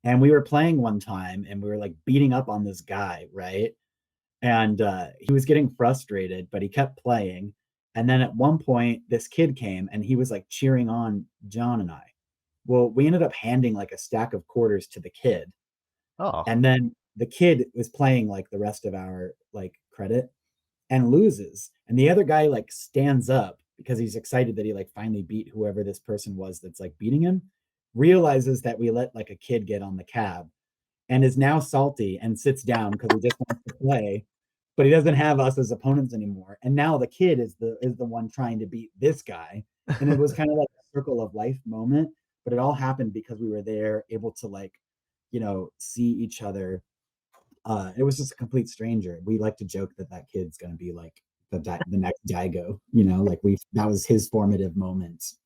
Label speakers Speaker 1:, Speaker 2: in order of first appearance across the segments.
Speaker 1: And we were playing one time and we were like beating up on this guy, right? And he was getting frustrated, but he kept playing. And then at one point, this kid came and he was like cheering on John and I. Well, we ended up handing like a stack of quarters to the kid.
Speaker 2: Oh,
Speaker 1: And then the kid was playing like the rest of our like credit and loses. And the other guy like stands up because he's excited that he like finally beat whoever this person was that's like beating him, realizes that we let like a kid get on the cab and is now salty and sits down because he just wants to play, but he doesn't have us as opponents anymore. And now the kid is the one trying to beat this guy. And it was kind of like a circle of life moment, but it all happened because we were there able to like, see each other. It was just a complete stranger. We like to joke that that kid's going to be like the next Daigo, like that was his formative moments.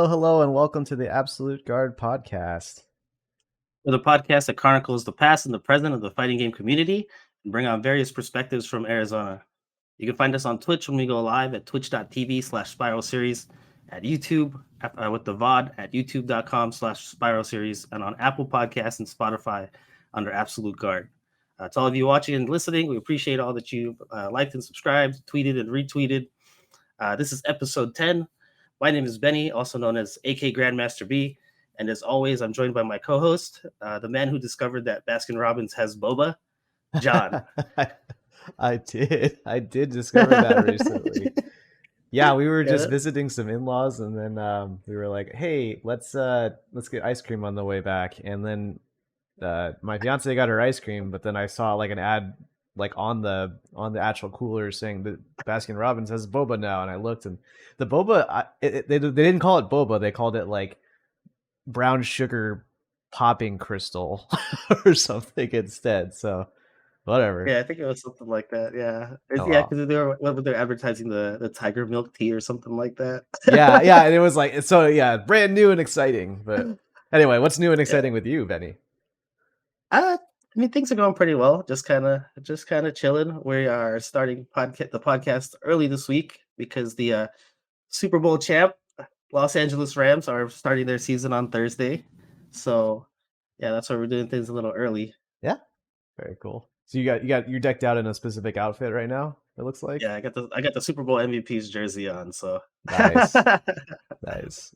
Speaker 2: hello, and welcome to the Absolute Guard podcast.
Speaker 3: With a podcast that chronicles the past and the present of the fighting game community and bring on various perspectives from Arizona. You can find us on Twitch when we go live at twitch.tv/Spiral Series, at YouTube with the VOD at youtube.com/Spiral Series, and on Apple Podcasts and Spotify under Absolute Guard. To all of you watching and listening, we appreciate all that you liked and subscribed, tweeted and retweeted. This is episode 10. My name is Benny, also known as AK Grandmaster B. And as always, I'm joined by my co-host, the man who discovered that Baskin-Robbins has boba, John.
Speaker 2: I did discover that recently. Yeah, we were just visiting some in-laws, and then we were like, "Hey, let's get ice cream on the way back." And then my fiance got her ice cream, but then I saw like an ad like on the actual cooler saying that Baskin-Robbins has boba now, and I looked, and the boba they didn't call it boba, they called it like brown sugar popping crystal or something instead. So whatever.
Speaker 3: Yeah, I think it was something like that. Yeah, because they're advertising the tiger milk tea or something like that.
Speaker 2: yeah, and it was like brand new and exciting. But anyway, what's new and exciting with you, Benny?
Speaker 3: I mean, things are going pretty well. Just kind of chilling. We are starting the podcast early this week because the Super Bowl champ Los Angeles Rams are starting their season on Thursday. So yeah, that's why we're doing things a little early.
Speaker 2: Yeah, very cool. So you're decked out in a specific outfit right now, it looks like.
Speaker 3: Yeah, I got the Super Bowl MVP's jersey on, so
Speaker 2: nice. Nice.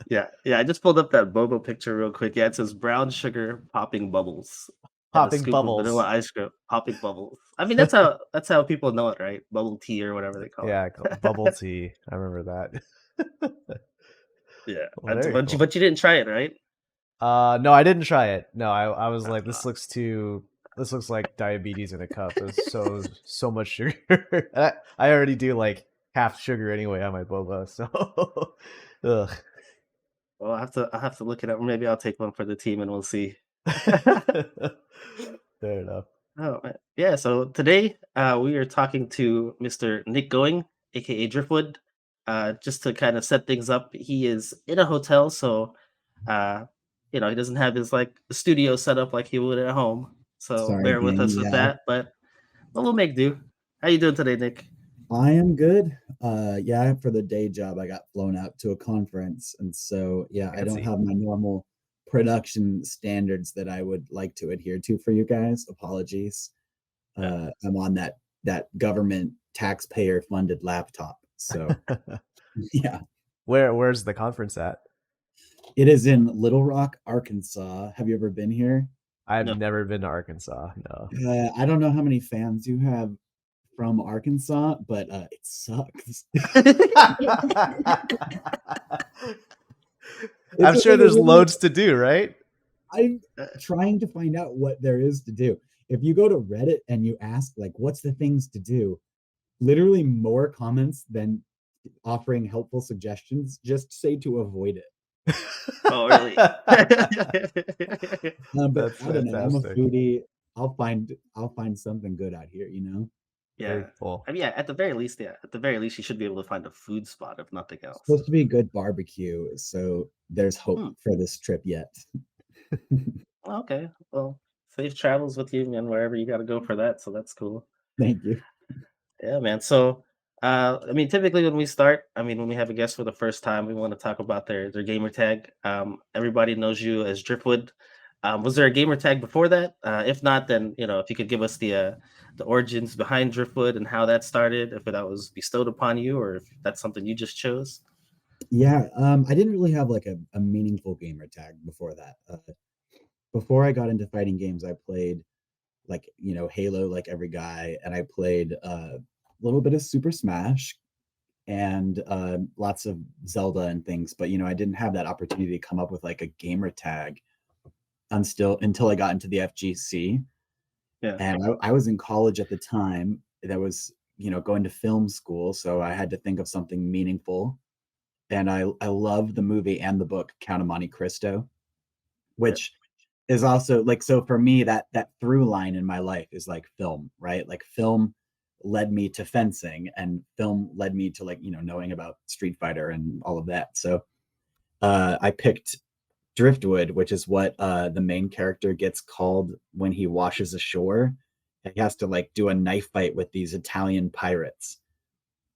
Speaker 3: yeah, I just pulled up that boba picture real quick. Yeah, it says brown sugar popping bubbles.
Speaker 2: Popping bubbles.
Speaker 3: Vanilla ice cream, popping bubbles. I mean, that's how people know it, right? Bubble tea or whatever they call it.
Speaker 2: Yeah, bubble tea. I remember that.
Speaker 3: Yeah, well, but you didn't try it, right?
Speaker 2: No, I didn't try it. No, I was like, this looks like diabetes in a cup. There's so much sugar. I already do like half sugar anyway on my boba, so ugh.
Speaker 3: Well, I'll have to look it up. Maybe I'll take one for the team and we'll see.
Speaker 2: Fair enough.
Speaker 3: Oh man. Yeah, so today we are talking to Mr. Nick Going, aka Driftwood. Just to kind of set things up, he is in a hotel, so he doesn't have his like studio set up like he would at home. So
Speaker 1: Sorry,
Speaker 3: bear with us with that, but we'll make do. How you doing today, Nick?
Speaker 1: I am good. For the day job, I got flown out to a conference, and so I don't have my normal production standards that I would like to adhere to for you guys. Apologies. I'm on that government taxpayer funded laptop. So yeah.
Speaker 2: Where's the conference at?
Speaker 1: It is in Little Rock, Arkansas. Have you ever been here?
Speaker 2: I've never been to Arkansas. No.
Speaker 1: I don't know how many fans you have from Arkansas, but it sucks.
Speaker 2: I'm sure there's loads to do, right?
Speaker 1: I'm trying to find out what there is to do. If you go to Reddit and you ask like, what's the things to do? Literally more comments than offering helpful suggestions just say to avoid it.
Speaker 3: Oh, really?
Speaker 1: But
Speaker 2: That's
Speaker 1: I don't know. I'm a
Speaker 2: fantastic.
Speaker 1: foodie. I'll find something good out here, you know?
Speaker 2: Very
Speaker 3: Yeah.
Speaker 2: cool.
Speaker 3: I mean, yeah, at the very least, you should be able to find a food spot, if nothing
Speaker 1: It's
Speaker 3: else.
Speaker 1: supposed to be good barbecue, so there's hope
Speaker 3: Hmm.
Speaker 1: for this trip yet.
Speaker 3: Okay. Well, safe travels with you, man, wherever you got to go for that. So that's cool.
Speaker 1: Thank you.
Speaker 3: Yeah, man. So, I mean, typically when we start, I mean, when we have a guest for the first time, we want to talk about their gamer tag. Everybody knows you as Driftwood. Was there a gamer tag before that? If not, then if you could give us the origins behind Driftwood and how that started, if that was bestowed upon you, or if that's something you just chose.
Speaker 1: Yeah, I didn't really have like a meaningful gamer tag before that. Before I got into fighting games, I played like Halo like every guy, and I played a little bit of Super Smash and lots of Zelda and things. But I didn't have that opportunity to come up with like a gamer tag until I got into the FGC.
Speaker 3: Yeah.
Speaker 1: And I was in college at the time. That was going to film school, so I had to think of something meaningful. And I love the movie and the book Count of Monte Cristo,
Speaker 3: Yeah.
Speaker 1: which is also like, so for me that through line in my life is like film, right? Like film led me to fencing, and film led me to like knowing about Street Fighter and all of that. So I picked Driftwood, which is what the main character gets called when he washes ashore. He has to like do a knife fight with these Italian pirates,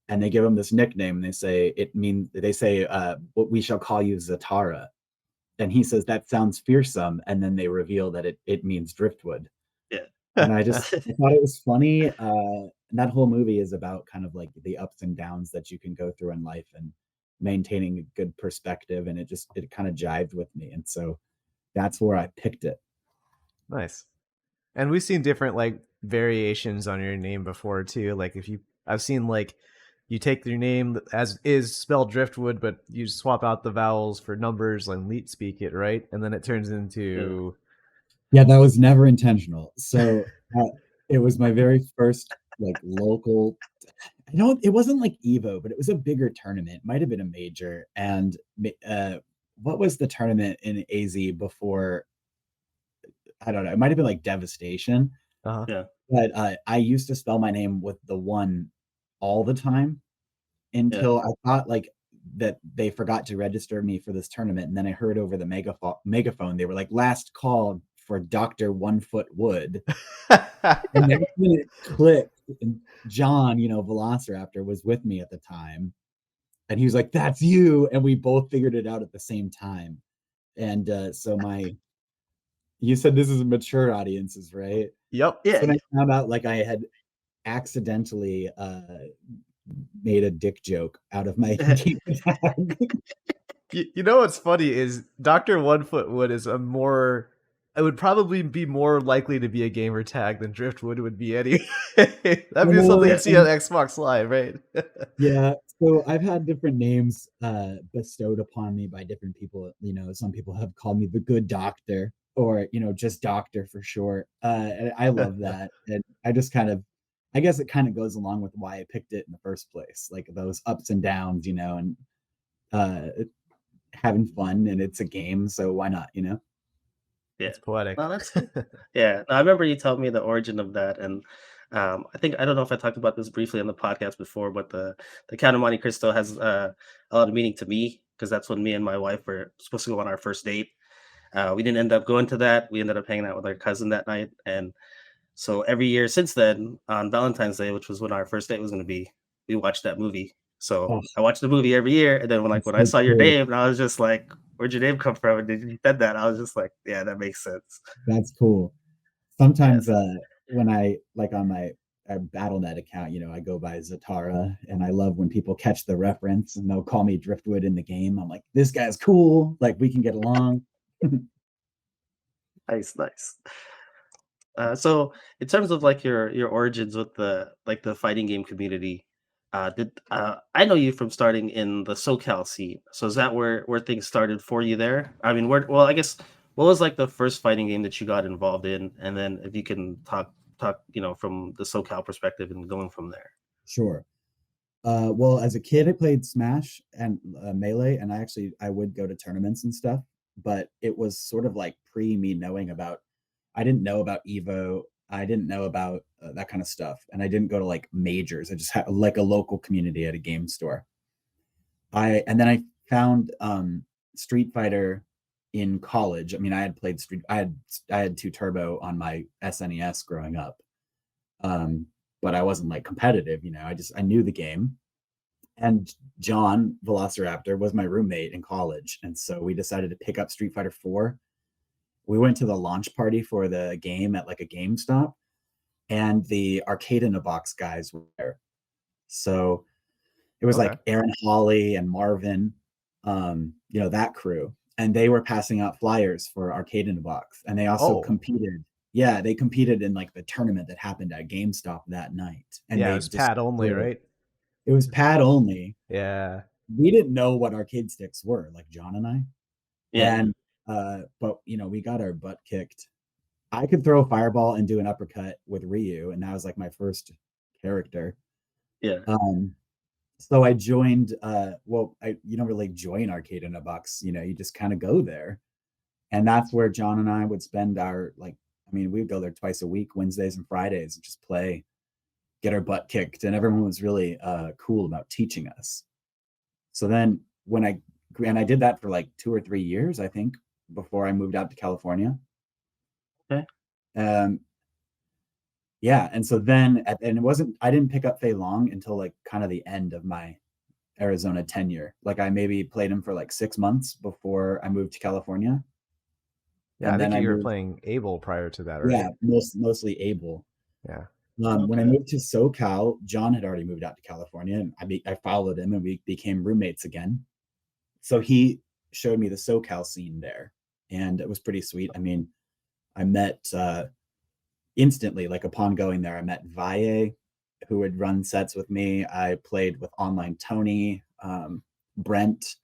Speaker 1: and they give him this nickname. And they say what we shall call you Zatara, and he says that sounds fearsome, and then they reveal that it means Driftwood.
Speaker 3: Yeah.
Speaker 1: And I thought it was funny. That whole movie is about kind of like the ups and downs that you can go through in life and maintaining a good perspective, and it kind of jived with me, and so that's where I picked it.
Speaker 2: Nice. And we've seen different like variations on your name before too. Like I've seen like you take your name as is spelled Driftwood, but you swap out the vowels for numbers and leet speak it, right? And then it turns into
Speaker 1: Yeah, that was never intentional. So it was my very first like local. It wasn't like Evo, but it was a bigger tournament. It might have been a major. And what was the tournament in AZ before? I don't know. It might have been like Devastation.
Speaker 2: uh-huh.
Speaker 3: Yeah.
Speaker 1: But I used to spell my name with the one all the time until I thought like that they forgot to register me for this tournament. And then I heard over the megaphone, they were like, last call for Dr. 1 Foot Wood. And that's when it clicked. And Jon, Velociraptor, was with me at the time. And he was like, that's you. And we both figured it out at the same time. And you said this is mature audiences, right?
Speaker 2: Yep.
Speaker 3: Yeah.
Speaker 1: So when I found out like I had accidentally made a dick joke out of my gamer tag.
Speaker 2: You know what's funny is Dr. 1 Foot Wood is it would probably be more likely to be a gamer tag than Driftwood would be anyway. That'd be something you'd see on Xbox Live, right?
Speaker 1: Yeah. So I've had different names bestowed upon me by different people. Some people have called me the Good Doctor, or just Doctor for short. And I love that. And I just I guess it kind of goes along with why I picked it in the first place, like those ups and downs, and having fun, and it's a game, so why not?
Speaker 3: Yeah.
Speaker 2: It's poetic.
Speaker 3: No, that's yeah. No, I remember you told me the origin of that, and I don't know if I talked about this briefly on the podcast before, but the Count of Monte Cristo has a lot of meaning to me because that's when me and my wife were supposed to go on our first date. We didn't end up going to that. We ended up hanging out with our cousin that night, and so every year since then, on Valentine's Day, which was when our first date was going to be, we watched that movie. So
Speaker 1: Oh,
Speaker 3: I watched the movie every year, and then when
Speaker 1: that's
Speaker 3: I
Speaker 1: so
Speaker 3: saw your
Speaker 1: cool.
Speaker 3: name, and I was just like, "Where'd your name come from?" And then you said that, I was just like, "Yeah, that makes sense."
Speaker 1: That's cool. Sometimes
Speaker 3: Yes.
Speaker 1: when I like on my BattleNet account, I go by Zatara, and I love when people catch the reference and they'll call me Driftwood in the game. I'm like, this guy's cool. Like we can get along.
Speaker 3: Nice, nice. So in terms of like your origins with the fighting game community, did I know you from starting in the SoCal scene? So is that where things started for you there? I mean, I guess what was like the first fighting game that you got involved in, and then if you can talk from the SoCal perspective and going from there.
Speaker 1: Sure. Well, as a kid, I played Smash and Melee, and I would go to tournaments and stuff, but it was sort of like pre me knowing about. I didn't know about Evo. I didn't know about that kind of stuff, and I didn't go to like majors. I just had like a local community at a game store. And then I found Street Fighter in college. I mean, I had played Street. I had 2 Turbo on my SNES growing up, but I wasn't like competitive. I knew the game. And John Velociraptor was my roommate in college, and so we decided to pick up Street Fighter 4. We went to the launch party for the game at like a GameStop, and the Arcade in a Box guys were there. So it was like Aaron Hawley and Marvin, that crew. And they were passing out flyers for Arcade in a Box. And they also competed. Yeah, they competed in like the tournament that happened at GameStop that night. And
Speaker 2: it was pad only, right?
Speaker 1: It was pad only.
Speaker 2: Yeah.
Speaker 1: We didn't know what arcade sticks were, like John and I.
Speaker 3: Yeah.
Speaker 1: And but we got our butt kicked. I could throw a fireball and do an uppercut with Ryu, and that was like my first character.
Speaker 3: Yeah.
Speaker 1: So I joined. You don't really join Arcade in a Box. You just kind of go there, and that's where John and I would spend our we'd go there twice a week, Wednesdays and Fridays, and just play, get our butt kicked, and everyone was really cool about teaching us. So then I did that for like 2 or 3 years, I think, before I moved out to California.
Speaker 3: Okay.
Speaker 1: Yeah, and so then I didn't pick up Fei Long until like kind of the end of my Arizona tenure. Like I maybe played him for like 6 months before I moved to California.
Speaker 2: Yeah, and I think you were playing Abel prior to that, right?
Speaker 1: Yeah, mostly Abel.
Speaker 2: Yeah.
Speaker 1: When I moved to SoCal, John had already moved out to California, and I followed him, and we became roommates again. So he showed me the SoCal scene there, and it was pretty sweet. I mean, I met instantly, like upon going there, I met Valle, who would run sets with me. I played with Online Tony, Brent,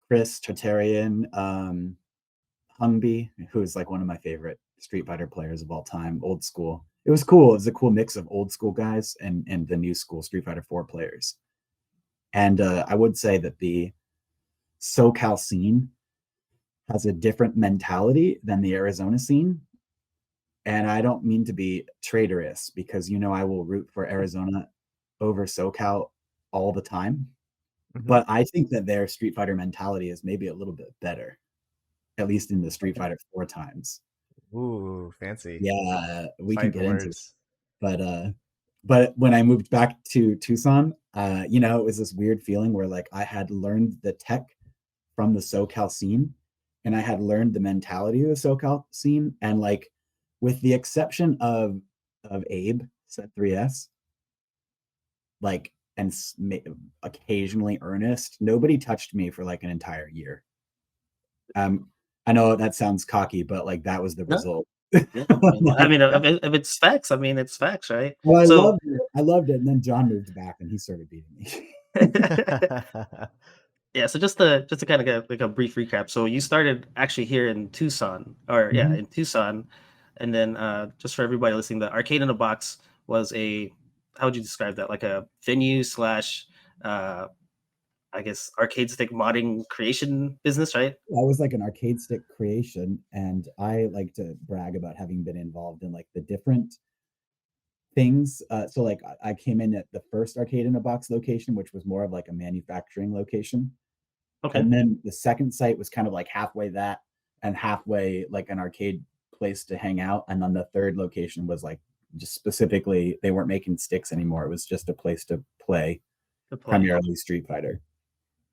Speaker 1: Chris Tartarian, Humby, who is like one of my favorite Street Fighter players of all time, old school. It was cool. It was a cool mix of old school guys and the new school Street Fighter 4 players. And I would say that the SoCal scene has a different mentality than the Arizona scene. And I don't mean to be traitorous, because I will root for Arizona over SoCal all the time. Mm-hmm. But I think that their Street Fighter mentality is maybe a little bit better, at least in the Street Fighter 4 times.
Speaker 2: Ooh, fancy.
Speaker 1: Yeah, we can get into it. But when I moved back to Tucson, it was this weird feeling where like I had learned the tech from the SoCal scene, and I had learned the mentality of the SoCal scene, and like with the exception of Abe Set 3S, like, and occasionally Ernest, nobody touched me for like an entire year. I know that sounds cocky, but like that was the result.
Speaker 3: Yeah. I mean, if it's facts, it's facts, right?
Speaker 1: Well, I loved it, and then John moved back, and he started beating me.
Speaker 3: Yeah, so just to kind of get like a brief recap. So you started actually here in Tucson, in Tucson, and then just for everybody listening, the Arcade in a Box was how would you describe that? Like a venue / I guess arcade stick modding creation business, right?
Speaker 1: I was like an arcade stick creation, and I like to brag about having been involved in like the different things. So like I came in at the first Arcade in a Box location, which was more of like a manufacturing location. Okay. And then the second site was kind of like halfway that and halfway like an arcade place to hang out. And then the third location was like just specifically, they weren't making sticks anymore. It was just a place to play. Primarily Street Fighter.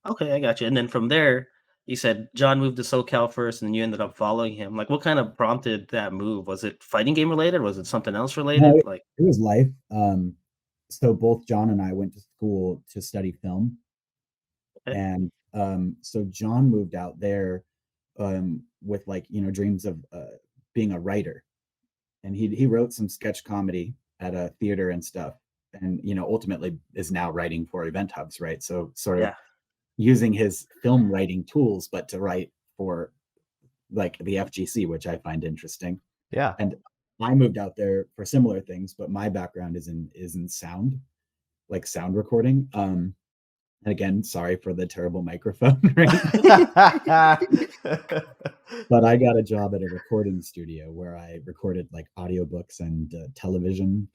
Speaker 3: Okay, I got you. And then from there, you said John moved to SoCal first, and then you ended up following him. Like, what kind of prompted that move? Was it fighting game related? Was it something else related?
Speaker 1: No, it was life. So both John and I went to school to study film. Okay. And so John moved out there with like, dreams of being a writer. And he wrote some sketch comedy at a theater and stuff. And, ultimately is now writing for Event Hubs, right? So sort of using his film writing tools, but to write for like the FGC, which I find interesting.
Speaker 2: Yeah.
Speaker 1: And I moved out there for similar things, but my background is in sound, like sound recording. And again, sorry for the terrible microphone, right? But I got a job at a recording studio where I recorded like audiobooks and television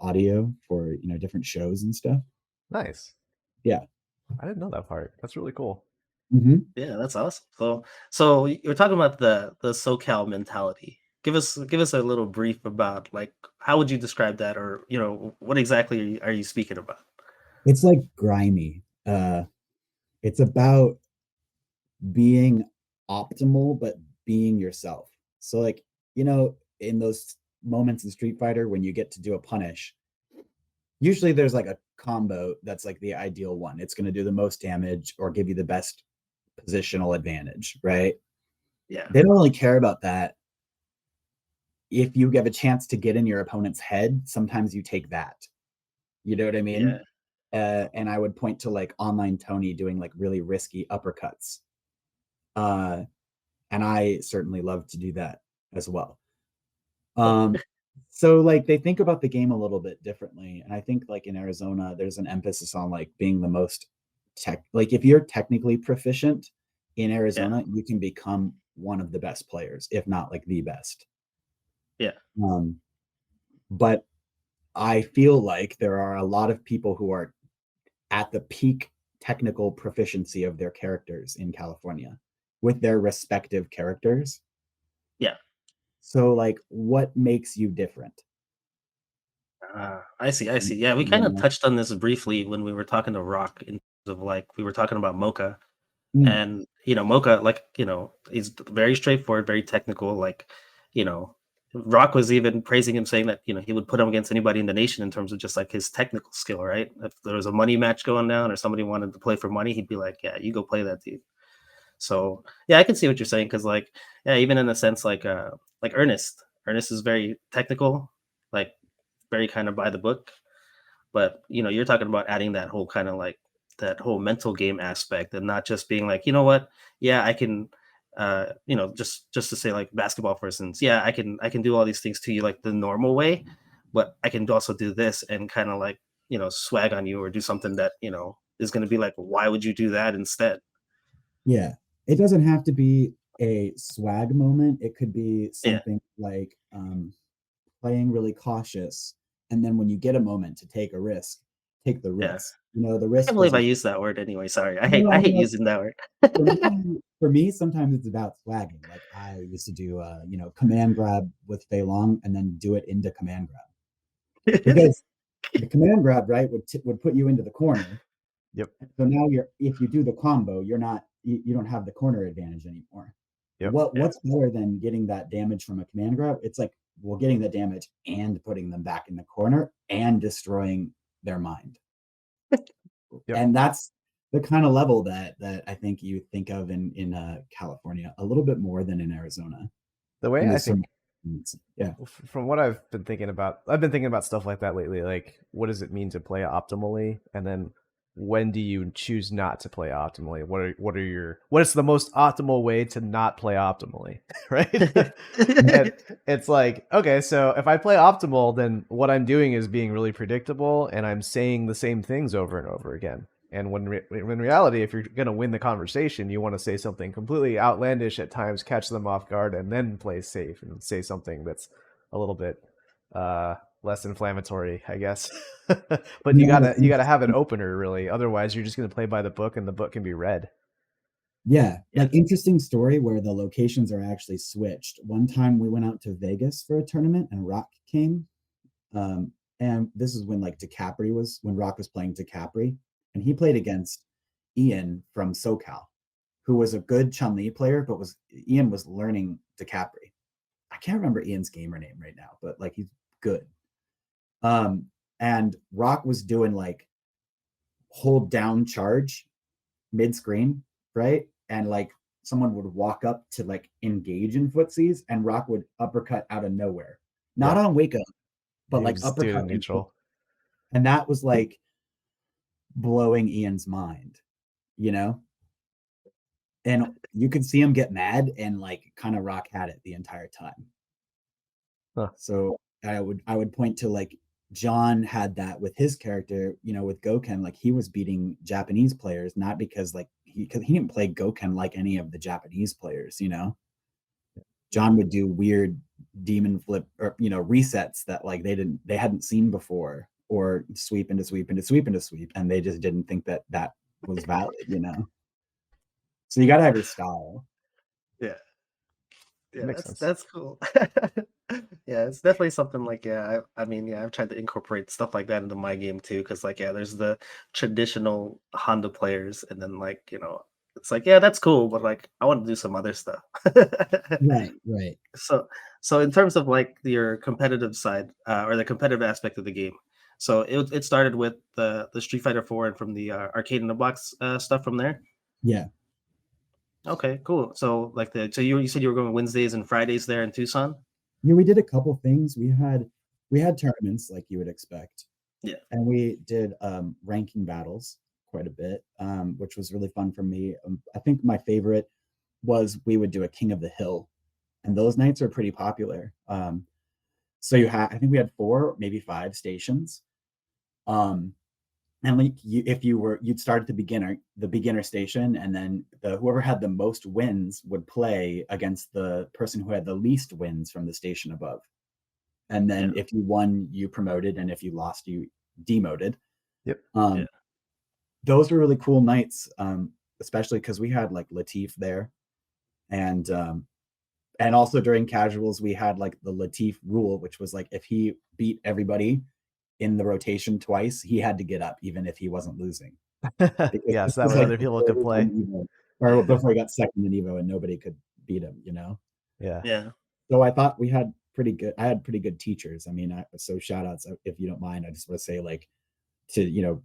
Speaker 1: audio for, different shows and stuff.
Speaker 2: Nice.
Speaker 1: Yeah.
Speaker 2: I didn't know that part. That's really cool.
Speaker 1: Mm-hmm.
Speaker 3: Yeah, that's awesome. So you're talking about the SoCal mentality. Give us a little brief about like how would you describe that, or what exactly are you speaking about?
Speaker 1: It's like grimy. It's about being optimal, but being yourself. So like, in those moments in Street Fighter when you get to do a punish, usually there's like a combo that's like the ideal one. It's going to do the most damage or give you the best positional advantage, right?
Speaker 3: Yeah.
Speaker 1: They don't really care about that. If you have a chance to get in your opponent's head, sometimes you take that. You know what I mean? And I would point to like online Tony doing like really risky uppercuts. And I certainly love to do that as well. So like they think about the game a little bit differently. And I think like in Arizona, there's an emphasis on like being the most like if you're technically proficient in Arizona, you can become one of the best players, if not like the best.
Speaker 3: Yeah.
Speaker 1: But I feel like there are a lot of people who are at the peak technical proficiency of their characters in California with their respective characters.
Speaker 3: Yeah.
Speaker 1: So like what makes you different?
Speaker 3: I see. Yeah, we kind of touched on this briefly when we were talking to Rock in terms of like we were talking about Mocha. And Mocha, like, he's very straightforward, very technical. Like, Rock was even praising him, saying that he would put him against anybody in the nation in terms of just like his technical skill, right? If there was a money match going down or somebody wanted to play for money, he'd be like, "Yeah, you go play that dude." So yeah, I can see what you're saying because like yeah, even in a sense like Ernest is very technical, like very kind of by the book. But you're talking about adding that whole kind of like that whole mental game aspect and not just being like, yeah, I can just to say like basketball for instance, yeah, I can do all these things to you like the normal way, but I can also do this and kind of like, swag on you or do something that, is gonna be like, why would you do that instead?
Speaker 1: Yeah. It doesn't have to be a swag moment. It could be
Speaker 3: Yeah.
Speaker 1: something like playing really cautious. And then when you get a moment to take a risk, take the
Speaker 3: Yeah.
Speaker 1: risk. The
Speaker 3: I can't
Speaker 1: risk
Speaker 3: believe I
Speaker 1: doesn't.
Speaker 3: used that word anyway. Sorry. I hate
Speaker 1: No,
Speaker 3: I
Speaker 1: I
Speaker 3: hate
Speaker 1: mean, like,
Speaker 3: using that word.
Speaker 1: for me, sometimes it's about swagging. Like I used to do, command grab with Fei Long and then do it into command grab because the command grab, right, would put you into the corner.
Speaker 2: Yep.
Speaker 1: So now if you do the combo, you don't have the corner advantage anymore.
Speaker 2: Yep.
Speaker 1: What's better than getting that damage from a command grab? It's like, well, getting the damage and putting them back in the corner and destroying their mind.
Speaker 2: Yep.
Speaker 1: And that's the kind of level that I think you think of in California a little bit more than in Arizona.
Speaker 2: The way I think,
Speaker 1: yeah,
Speaker 2: from what I've been thinking about stuff like that lately. Like, what does it mean to play optimally, and then when do you choose not to play optimally? What's the most optimal way to not play optimally, right? And it's like, okay, so if I play optimal, then what I'm doing is being really predictable, and I'm saying the same things over and over again. And when in reality, if you're going to win the conversation, you want to say something completely outlandish at times, catch them off guard, and then play safe and say something that's a little bit less inflammatory, I guess. But you gotta have an opener, really. Otherwise, you're just going to play by the book, and the book can be read.
Speaker 1: Yeah, like interesting story where the locations are actually switched. One time we went out to Vegas for a tournament, and Rock came. And this is when like when Rock was playing DeCapri, and he played against Ian from SoCal, who was a good Chun-Li player, but Ian was learning DeCapri. I can't remember Ian's gamer name right now, but like he's good. And Rock was doing like hold down charge mid screen, right? And like someone would walk up to like engage in footsies, and Rock would uppercut out of nowhere, not on wake up, but like uppercut
Speaker 2: neutral.
Speaker 1: And that was like blowing Ian's mind, And you could see him get mad and like kind of rock at it the entire time.
Speaker 2: Huh.
Speaker 1: So I would point to like Jon had that with his character, with Goken, like he was beating Japanese players, not because like because he didn't play Goken like any of the Japanese players. Jon would do weird demon flip or resets that like they hadn't seen before, or sweep into sweep into sweep into sweep, and they just didn't think that was valid. So you got to have your style.
Speaker 3: Yeah. Yeah,
Speaker 2: Makes sense.
Speaker 3: that's cool. Yeah, it's definitely something like, I mean, yeah, I've tried to incorporate stuff like that into my game too, because like, yeah, there's the traditional Honda players, and then like, it's like, yeah, that's cool, but like, I want to do some other stuff.
Speaker 1: Right.
Speaker 3: So, so in terms of like your competitive side, or the competitive aspect of the game, so it started with the Street Fighter 4 and from the arcade in the box stuff from there.
Speaker 1: Yeah.
Speaker 3: Okay, cool. So like so you said you were going Wednesdays and Fridays there in Tucson?
Speaker 1: Yeah, we did a couple things. We had tournaments like you would expect,
Speaker 3: Yeah.
Speaker 1: and we did ranking battles quite a bit, which was really fun for me. I think my favorite was we would do a King of the Hill, and those nights are pretty popular. So I think we had 4, maybe 5 stations. And like you'd start at the beginner station, and then whoever had the most wins would play against the person who had the least wins from the station above. And then
Speaker 3: Yeah.
Speaker 1: if you won, you promoted, and if you lost, you demoted.
Speaker 2: Yep.
Speaker 3: Yeah.
Speaker 1: Those were really cool nights, especially because we had like Latif there, and also during casuals we had like the Latif rule, which was like if he beat everybody in the rotation twice, he had to get up even if he wasn't losing. Because
Speaker 2: Yeah,
Speaker 1: this
Speaker 2: so that
Speaker 1: was
Speaker 2: way
Speaker 1: like
Speaker 2: other people
Speaker 1: before
Speaker 2: could
Speaker 1: he won
Speaker 2: play.
Speaker 1: Evo, or
Speaker 3: Yeah.
Speaker 1: before he got second in Evo and nobody could beat him.
Speaker 2: Yeah.
Speaker 3: Yeah.
Speaker 1: So I thought I had pretty good teachers. I mean, so shout outs, if you don't mind. I just want to say like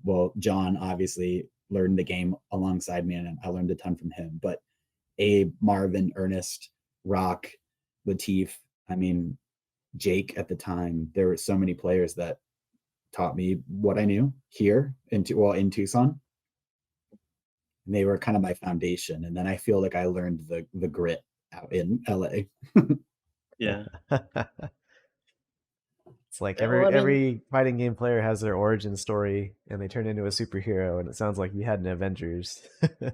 Speaker 1: well, Jon obviously learned the game alongside me, and I learned a ton from him. But Abe, Marvin, Ernest, Rock, Latif, I mean, Jake at the time, there were so many players that taught me what I knew here in Tucson. And they were kind of my foundation. And then I feel like I learned the grit out in LA.
Speaker 3: Yeah.
Speaker 2: It's like
Speaker 3: Yeah, well, I mean,
Speaker 2: every fighting game player has their origin story, and they turn into a superhero, and it sounds like you had an Avengers.
Speaker 3: yeah.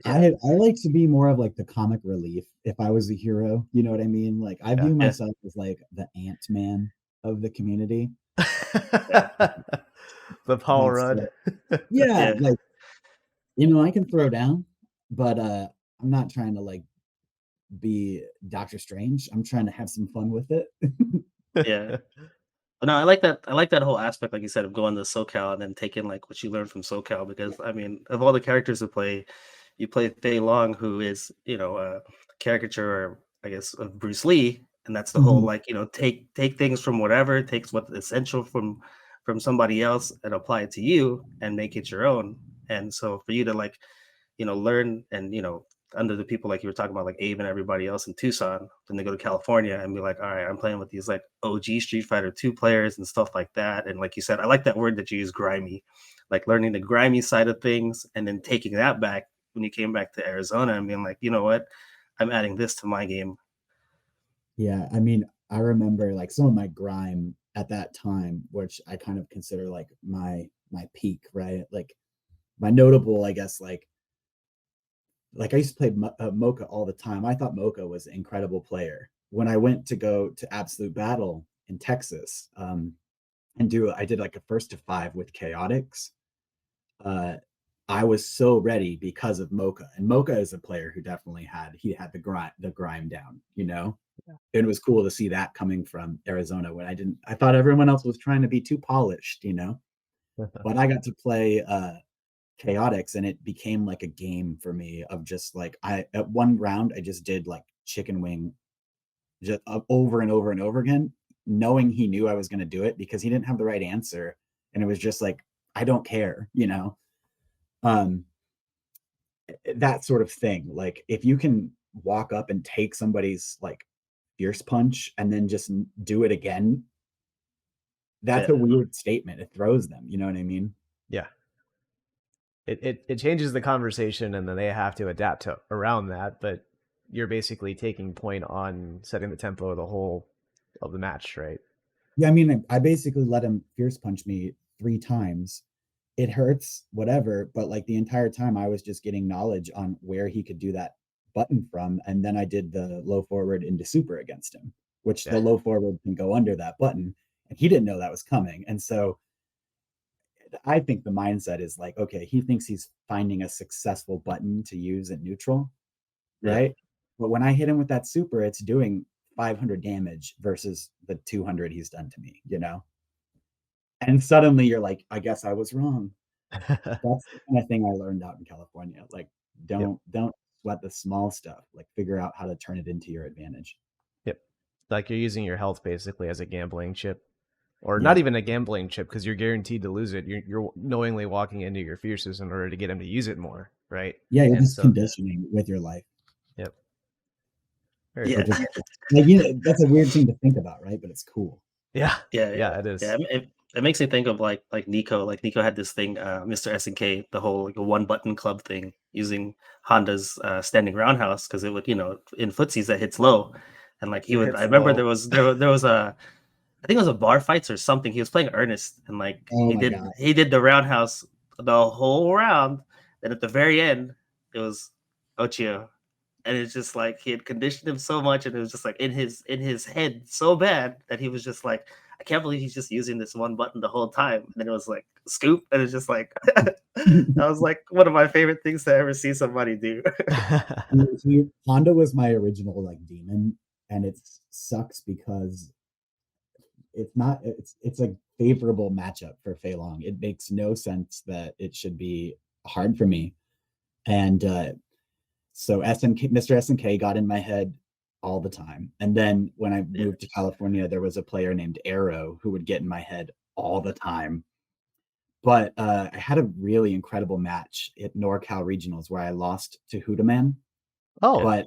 Speaker 1: I like to be more of like the comic relief if I was a hero. You know what I mean? Like I
Speaker 2: Yeah.
Speaker 1: view
Speaker 3: Yeah.
Speaker 1: myself as like the Ant-Man of the community.
Speaker 3: Yeah.
Speaker 2: The Paul
Speaker 1: That's
Speaker 2: Rudd.
Speaker 1: yeah,
Speaker 3: Yeah.
Speaker 1: like I can throw down, but I'm not trying to like be Doctor Strange. I'm trying to have some fun with it.
Speaker 3: Yeah. But no, I like that. I like that whole aspect, like you said, of going to SoCal and then taking like what you learned from SoCal. Because I mean, of all the characters to play, you play Fei Long, who is a caricature, or I guess, of Bruce Lee, and that's the whole
Speaker 1: Mhm.
Speaker 3: like take things from whatever, takes what's essential from somebody else and apply it to you and make it your own. And so for you to like learn and under the people like you were talking about, like Abe and everybody else in Tucson, then they go to California and be like, all right, I'm playing with these like OG Street Fighter 2 players and stuff like that. And like you said, I like that word that you use, grimy, like learning the grimy side of things and then taking that back when you came back to Arizona and being like, you know what, I'm adding this to my game.
Speaker 1: Yeah, I mean, I remember like some of my grime at that time, which I kind of consider like my peak, right? Like my notable, I guess, like I used to play Mocha all the time. I thought Mocha was an incredible player. When I went to go to Absolute Battle in Texas, I did like a first to 5 with Chaotix. Uh, I was so ready because of Mocha, and Mocha is a player who definitely had the grime down. It was cool to see that coming from Arizona when I thought everyone else was trying to be too polished. But I got to play Chaotix, and it became like a game for me of just like at one round I just did like chicken wing just over and over and over again, knowing he knew I was going to do it because he didn't have the right answer, and it was just like I don't care. Um that sort of thing. Like if you can walk up and take somebody's like fierce punch and then just do it again, that's
Speaker 3: Yeah.
Speaker 1: a weird statement. It throws them, you know what I mean?
Speaker 2: Yeah. it changes the conversation, and then they have to adapt to around that. But you're basically taking point on setting the tempo of the whole of the match, right?
Speaker 1: Yeah, I mean, I basically let him fierce punch me 3 times. It hurts, whatever, but like the entire time I was just getting knowledge on where he could do that button from, and then I did the low forward into super against him, which the
Speaker 2: Yeah.
Speaker 1: low forward can go under that button, and he didn't know that was coming. And so I think the mindset is like, okay, he thinks he's finding a successful button to use at neutral,
Speaker 3: Yeah.
Speaker 1: right? But when I hit him with that super, it's doing 500 damage versus the 200 he's done to me, you know? And suddenly you're like, I guess I was wrong. That's the kind of thing I learned out in California. Like,
Speaker 2: Yep.
Speaker 1: don't sweat the small stuff. Like, figure out how to turn it into your advantage.
Speaker 2: Yep. Like you're using your health basically as a gambling chip, or
Speaker 1: Yeah.
Speaker 2: not even a gambling chip because you're guaranteed to lose it. You're knowingly walking into your fierces in order to get him to use it more, right?
Speaker 1: Yeah, you're
Speaker 2: And
Speaker 1: just
Speaker 2: so,
Speaker 1: conditioning with your life.
Speaker 2: yep. Very
Speaker 3: Yeah.
Speaker 1: Which
Speaker 2: cool.
Speaker 1: is like, you know, that's a weird thing to think about, right? But it's cool.
Speaker 2: Yeah.
Speaker 3: Yeah,
Speaker 2: Yeah, it is.
Speaker 3: yeah. It makes me think of like Nico. Like Nico had this thing, Mr. SNK, the whole like one button club thing, using Honda's standing roundhouse because it would, you know, in footsies that hits low, and like he
Speaker 2: It
Speaker 3: would.
Speaker 2: hits
Speaker 3: I remember
Speaker 2: low.
Speaker 3: there was a, I think it was a bar fights or something. He was playing Ernest, and like
Speaker 1: Oh my God.
Speaker 3: he did the roundhouse the whole round. Then at the very end, it was Ochio, and it's just like he had conditioned him so much, and it was just like in his head so bad that he was just like, I can't believe he's just using this one button the whole time. And then it was like scoop, and it's just like that was like one of my favorite things to ever see somebody do.
Speaker 1: Honda was my original like demon, and it sucks because it's a favorable matchup for Fei Long. It makes no sense that it should be hard for me. And so SNK, Mr. SNK got in my head all the time. And then when I
Speaker 3: Yeah.
Speaker 1: moved to California, there was a player named Arrow who would get in my head all the time. But I had a really incredible match at NorCal Regionals where I lost to Hudaman.
Speaker 2: Oh,
Speaker 1: But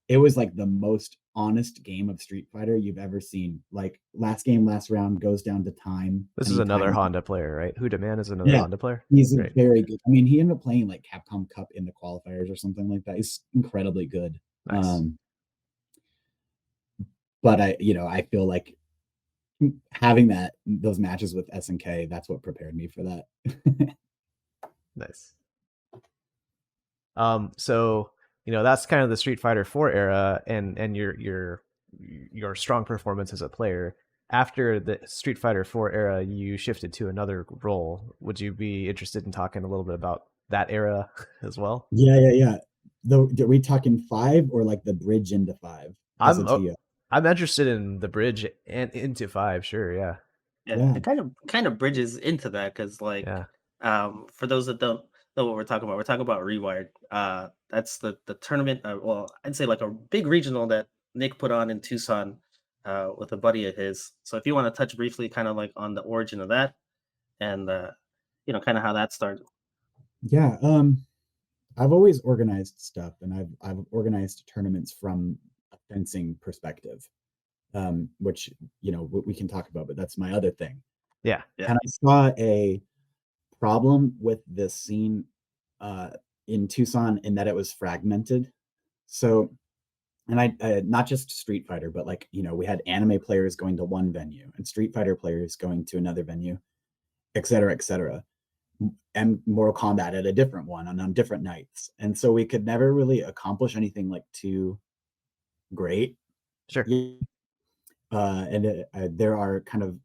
Speaker 1: it was like the most honest game of Street Fighter you've ever seen. Like last game, last round goes down to time.
Speaker 2: this
Speaker 1: And
Speaker 2: is
Speaker 1: he
Speaker 2: another
Speaker 1: timed.
Speaker 2: Honda player, right? Huda Man is another
Speaker 1: Yeah,
Speaker 2: Honda player.
Speaker 1: he's a
Speaker 2: Great.
Speaker 1: very good. I mean, he ended up playing like Capcom Cup in the qualifiers or something like that. He's incredibly good.
Speaker 2: Nice.
Speaker 1: But I feel like having those matches with SNK, that's what prepared me for that.
Speaker 2: Nice. So that's kind of the Street Fighter 4 era, and your strong performance as a player. After the Street Fighter 4 era, you shifted to another role. Would you be interested in talking a little bit about that era as well?
Speaker 1: Yeah. Are we talking 5 or like the bridge into 5 as a TO?
Speaker 2: I'm interested in the bridge and into 5. Sure, yeah.
Speaker 3: Yeah, it kind of bridges into that because like
Speaker 2: Yeah.
Speaker 3: for those that don't know what we're talking about Rewired. That's the tournament. Well, I'd say like a big regional that Nick put on in Tucson with a buddy of his. So if you want to touch briefly, kind of like on the origin of that, and kind of how that started.
Speaker 1: Yeah. I've always organized stuff, and I've organized tournaments from a fencing perspective, which we can talk about, but that's my other thing.
Speaker 2: Yeah.
Speaker 1: And I saw a problem with this scene in Tucson in that it was fragmented. So, and I not just Street Fighter, but like we had anime players going to one venue and Street Fighter players going to another venue, et cetera, and Mortal Kombat at a different one on different nights. And so we could never really accomplish anything like too great.
Speaker 2: Sure.
Speaker 1: And there are kind of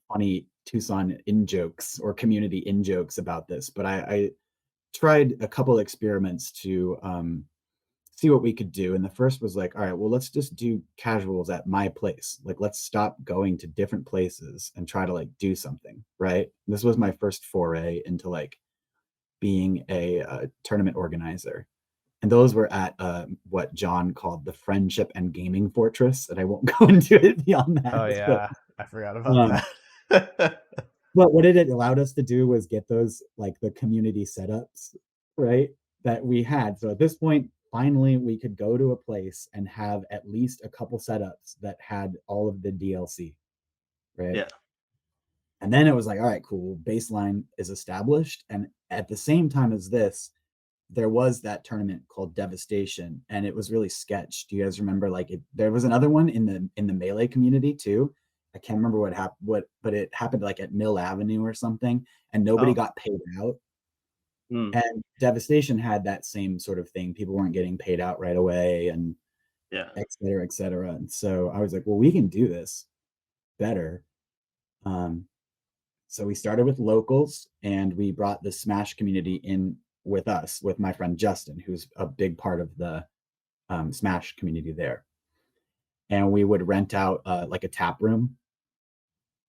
Speaker 1: funny Tucson in jokes or community in jokes about this, but I tried a couple experiments to see what we could do. And the first was like, all right, well, let's just do casuals at my place. Like, let's stop going to different places and try to like do something, right? This was my first foray into like being a tournament organizer. And those were at what Jon called the Friendship and Gaming Fortress. And I won't go into it beyond that.
Speaker 2: Oh yeah, I forgot about that.
Speaker 1: But what it allowed us to do was get those like the community setups, right? That we had. So at this point, finally, we could go to a place and have at least a couple setups that had all of the DLC, right?
Speaker 3: Yeah.
Speaker 1: And then it was like, all right, cool, baseline is established. And at the same time as this, there was that tournament called Devastation, and it was really sketch. Do you guys remember? Like, there was another one in the Melee community too. I can't remember what happened, but it happened like at Mill Avenue or something, and nobody got paid out. And Devastation had that same sort of thing. People weren't getting paid out right away, and et cetera, et cetera. And so I was like, well, we can do this better. So we started with locals, and we brought the Smash community in with us, with my friend Justin, who's a big part of the Smash community there. And we would rent out like a tap room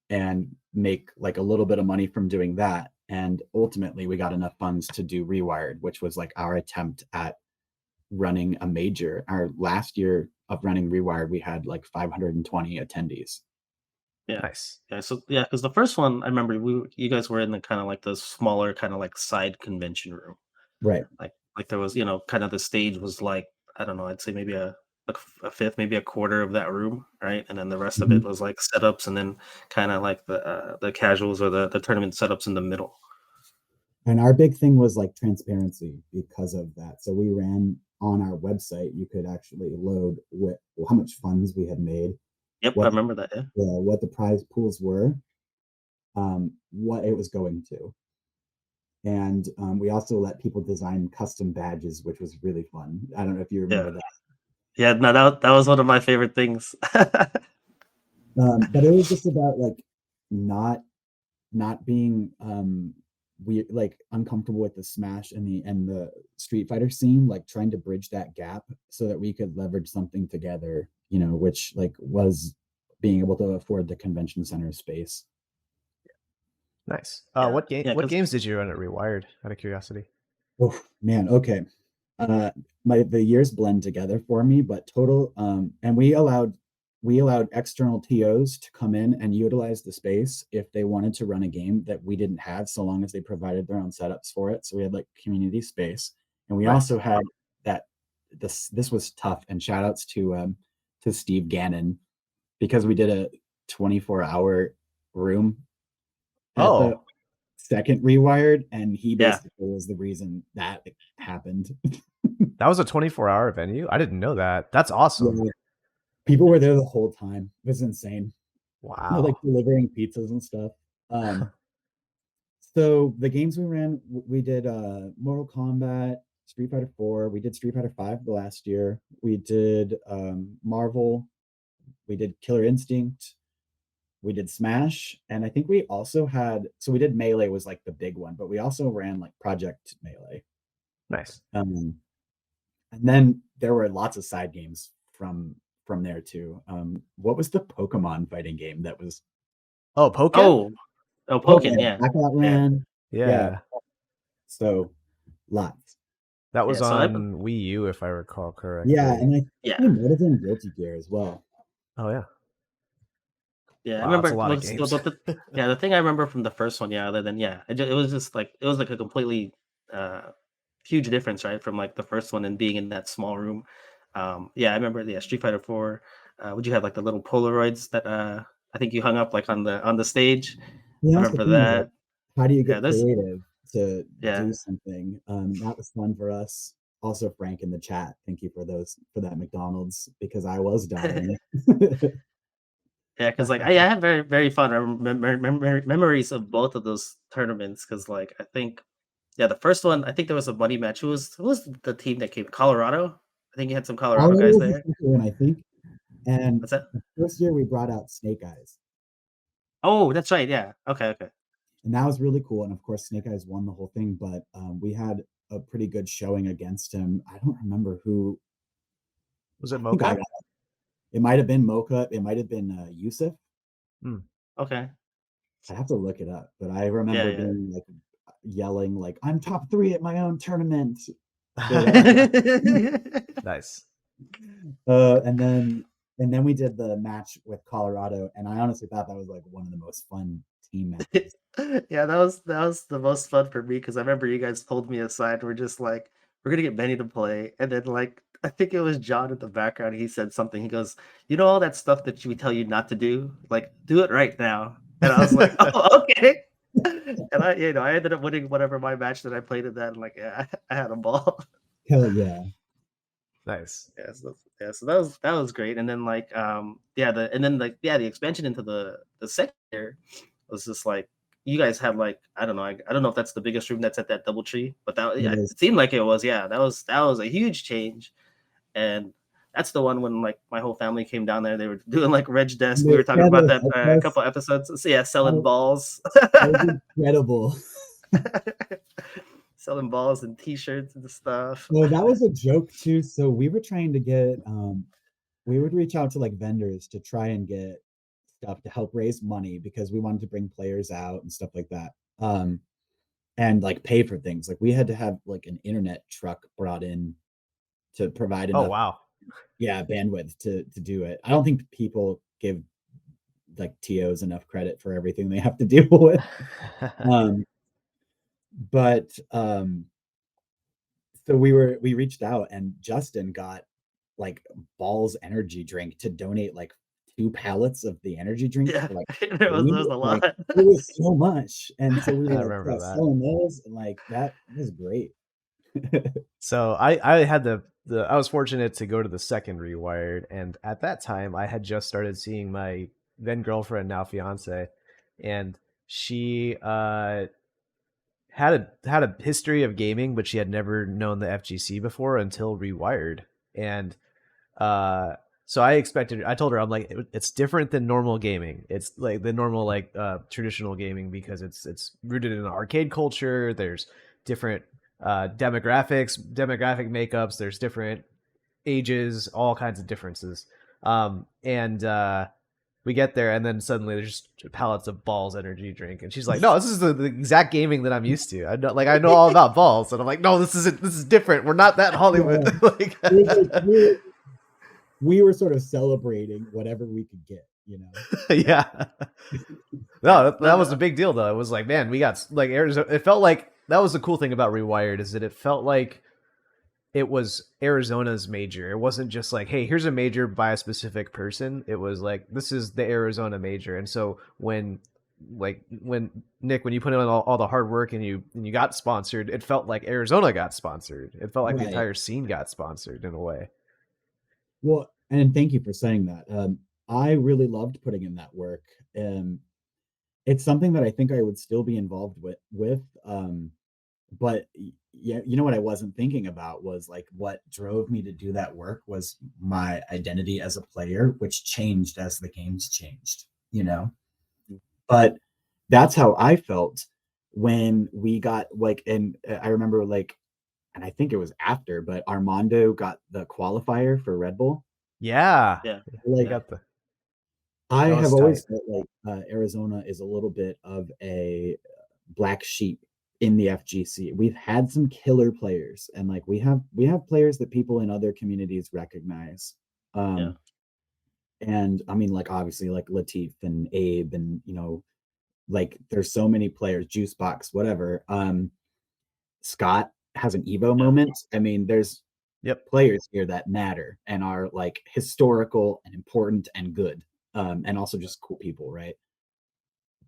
Speaker 1: and make like a little bit of money from doing that. And ultimately, we got enough funds to do Rewired, which was like our attempt at running a major. Our last year of running Rewired, we had like 520 attendees.
Speaker 3: Yeah.
Speaker 2: Nice.
Speaker 3: Yeah. So yeah, because the first one I remember you guys were in the kind of like the smaller kind of like side convention room.
Speaker 1: Right.
Speaker 3: Like there was, kind of the stage was like, I don't know, I'd say maybe a fifth, maybe a quarter of that room, right? And then the rest of it was like setups, and then kind of like the casuals or the tournament setups in the middle.
Speaker 1: And our big thing was like transparency because of that. So we ran on our website, you could actually load how much funds we had made.
Speaker 3: Yep, I remember that. Yeah.
Speaker 1: What the prize pools were, what it was going to. And we also let people design custom badges, which was really fun. I don't know if you remember that.
Speaker 3: Yeah, no, that was one of my favorite things.
Speaker 1: But it was just about like not being weird, like uncomfortable with the Smash and the Street Fighter scene, like trying to bridge that gap so that we could leverage something together, which like was being able to afford the convention center space.
Speaker 2: Nice.
Speaker 3: Yeah.
Speaker 2: What games did you run at Rewired, out of curiosity?
Speaker 1: Oh man, okay. The years blend together for me, but total and we allowed external TOs to come in and utilize the space if they wanted to run a game that we didn't have, so long as they provided their own setups for it. So we had like community space, and we also had that this was tough, and shout outs to Steve Gannon, because we did a 24-hour room at the second Rewired, and he basically was the reason that happened.
Speaker 2: That was a 24-hour venue? I didn't know that. That's awesome.
Speaker 1: Yeah. People were there the whole time. It was insane.
Speaker 2: Wow.
Speaker 1: Like delivering pizzas and stuff. So the games we ran, we did Mortal Kombat, Street Fighter 4. We did Street Fighter 5 the last year. We did Marvel. We did Killer Instinct. We did Smash. And I think we also had, so we did Melee was like the big one, but we also ran like Project Melee.
Speaker 2: Nice.
Speaker 1: And then there were lots of side games from there too. What was the Pokemon fighting game that was?
Speaker 2: Oh, Pokken?
Speaker 3: Oh, Pokken, yeah.
Speaker 1: Blackout ran.
Speaker 2: Yeah.
Speaker 1: So lots.
Speaker 2: That was on Wii U, if I recall correctly.
Speaker 1: Yeah, and I think it might have been Guilty Gear as well.
Speaker 2: Oh yeah.
Speaker 3: Yeah,
Speaker 2: wow,
Speaker 3: I remember.
Speaker 2: a lot of games.
Speaker 3: The thing I remember from the first one, other than it was just like it was like a completely huge difference, right, from like the first one and being in that small room. I remember. Street Fighter 4. Would you have like the little Polaroids that I think you hung up like on the stage?
Speaker 1: Yeah,
Speaker 3: I remember that.
Speaker 1: Like, how do you get creative to do something? That was fun for us. Also, Frank in the chat, thank you for that McDonald's, because I was dying.
Speaker 3: Yeah, because like I have very very fun memories of both of those tournaments. Because like I think, the first one, I think there was a buddy match. Who was the team that came? Colorado. I think you had some Colorado guys there.
Speaker 1: The one, I think. And
Speaker 3: what's that?
Speaker 1: The first year we brought out Snake Eyes.
Speaker 3: Oh, that's right. Yeah. Okay.
Speaker 1: And that was really cool. And of course, Snake Eyes won the whole thing. But we had a pretty good showing against him. I don't remember who.
Speaker 2: Was it Mocha?
Speaker 1: It might have been Mocha. It might have been Yusuf.
Speaker 3: Okay.
Speaker 1: I'd have to look it up. But I remember being like yelling like, "I'm top 3 at my own tournament."
Speaker 2: Nice.
Speaker 1: And then we did the match with Colorado, and I honestly thought that was like one of the most fun team matches.
Speaker 3: Yeah, that was the most fun for me, because I remember you guys pulled me aside. We're just like, we're gonna get Benny to play, and then like I think it was Jon in the background. He said something. He goes, "You know all that stuff that we tell you not to do? Like, do it right now." And I was like, oh, okay. And I ended up winning whatever my match that I played in that. And like, yeah, I had a ball.
Speaker 1: Hell yeah.
Speaker 2: Nice.
Speaker 3: So that was great. And then like the expansion into the second year was just like you guys had like I don't know if that's the biggest room that's at that double tree, but it seemed like it was. Yeah, that was a huge change. And that's the one when like my whole family came down there. They were doing like Reg Desk. We were talking about that a couple episodes. So yeah, selling balls.
Speaker 1: That was incredible.
Speaker 3: Selling balls and T-shirts and stuff.
Speaker 1: Well, that was a joke too. So we were trying to get we would reach out to like vendors to try and get stuff to help raise money because we wanted to bring players out and stuff like that. And like pay for things. Like we had to have like an internet truck brought in to provide enough bandwidth to do it. I don't think people give like TOs enough credit for everything they have to deal with. So we reached out and Justin got like Ball's energy drink to donate like 2 pallets of the energy drink.
Speaker 3: Yeah,
Speaker 1: like,
Speaker 3: there was a lot.
Speaker 1: Like, it was so much. And so we were
Speaker 2: remember that.
Speaker 1: selling those and like that was great.
Speaker 2: So I had I was fortunate to go to the second Rewired, and at that time I had just started seeing my then girlfriend, now fiance, and she had a history of gaming, but she had never known the FGC before until Rewired. And so I told her, I'm like, it's different than normal gaming. It's like the normal like traditional gaming because it's rooted in arcade culture. There's different demographic makeups. There's different ages, all kinds of differences. We get there, and then suddenly there's just pallets of Balls energy drink, and she's like, "No, this is the exact gaming that I'm used to. I know all about Balls." And I'm like, "No, this is different. We're not that Hollywood."
Speaker 1: Yeah. we were sort of celebrating whatever we could get, you know.
Speaker 2: Yeah. No, that was a big deal though. It was like, man, we got like Arizona. It felt like that was the cool thing about Rewired is that it felt like it was Arizona's major. It wasn't just like, hey, here's a major by a specific person. It was like, this is the Arizona major. And so when Nick, when you put in all the hard work and you got sponsored, it felt like Arizona got sponsored. It felt like the entire scene got sponsored in a way.
Speaker 1: Well, and thank you for saying that. I really loved putting in that work. It's something that I think I would still be involved with. But yeah, you know what I wasn't thinking about was like what drove me to do that work was my identity as a player, which changed as the games changed, you know. But that's how I felt when we got like, and I remember like, and I think it was after, but Armando got the qualifier for Red Bull.
Speaker 2: Yeah.
Speaker 1: Like,
Speaker 2: got the.
Speaker 1: I have always felt like Arizona is a little bit of a black sheep in the FGC. We've had some killer players, and like we have players that people in other communities recognize. And I mean, like obviously, like Latif and Abe, and you know, like there's so many players, Juicebox, whatever. Scott has an Evo moment. I mean, there's players here that matter and are like historical and important and good, and also just cool people, right?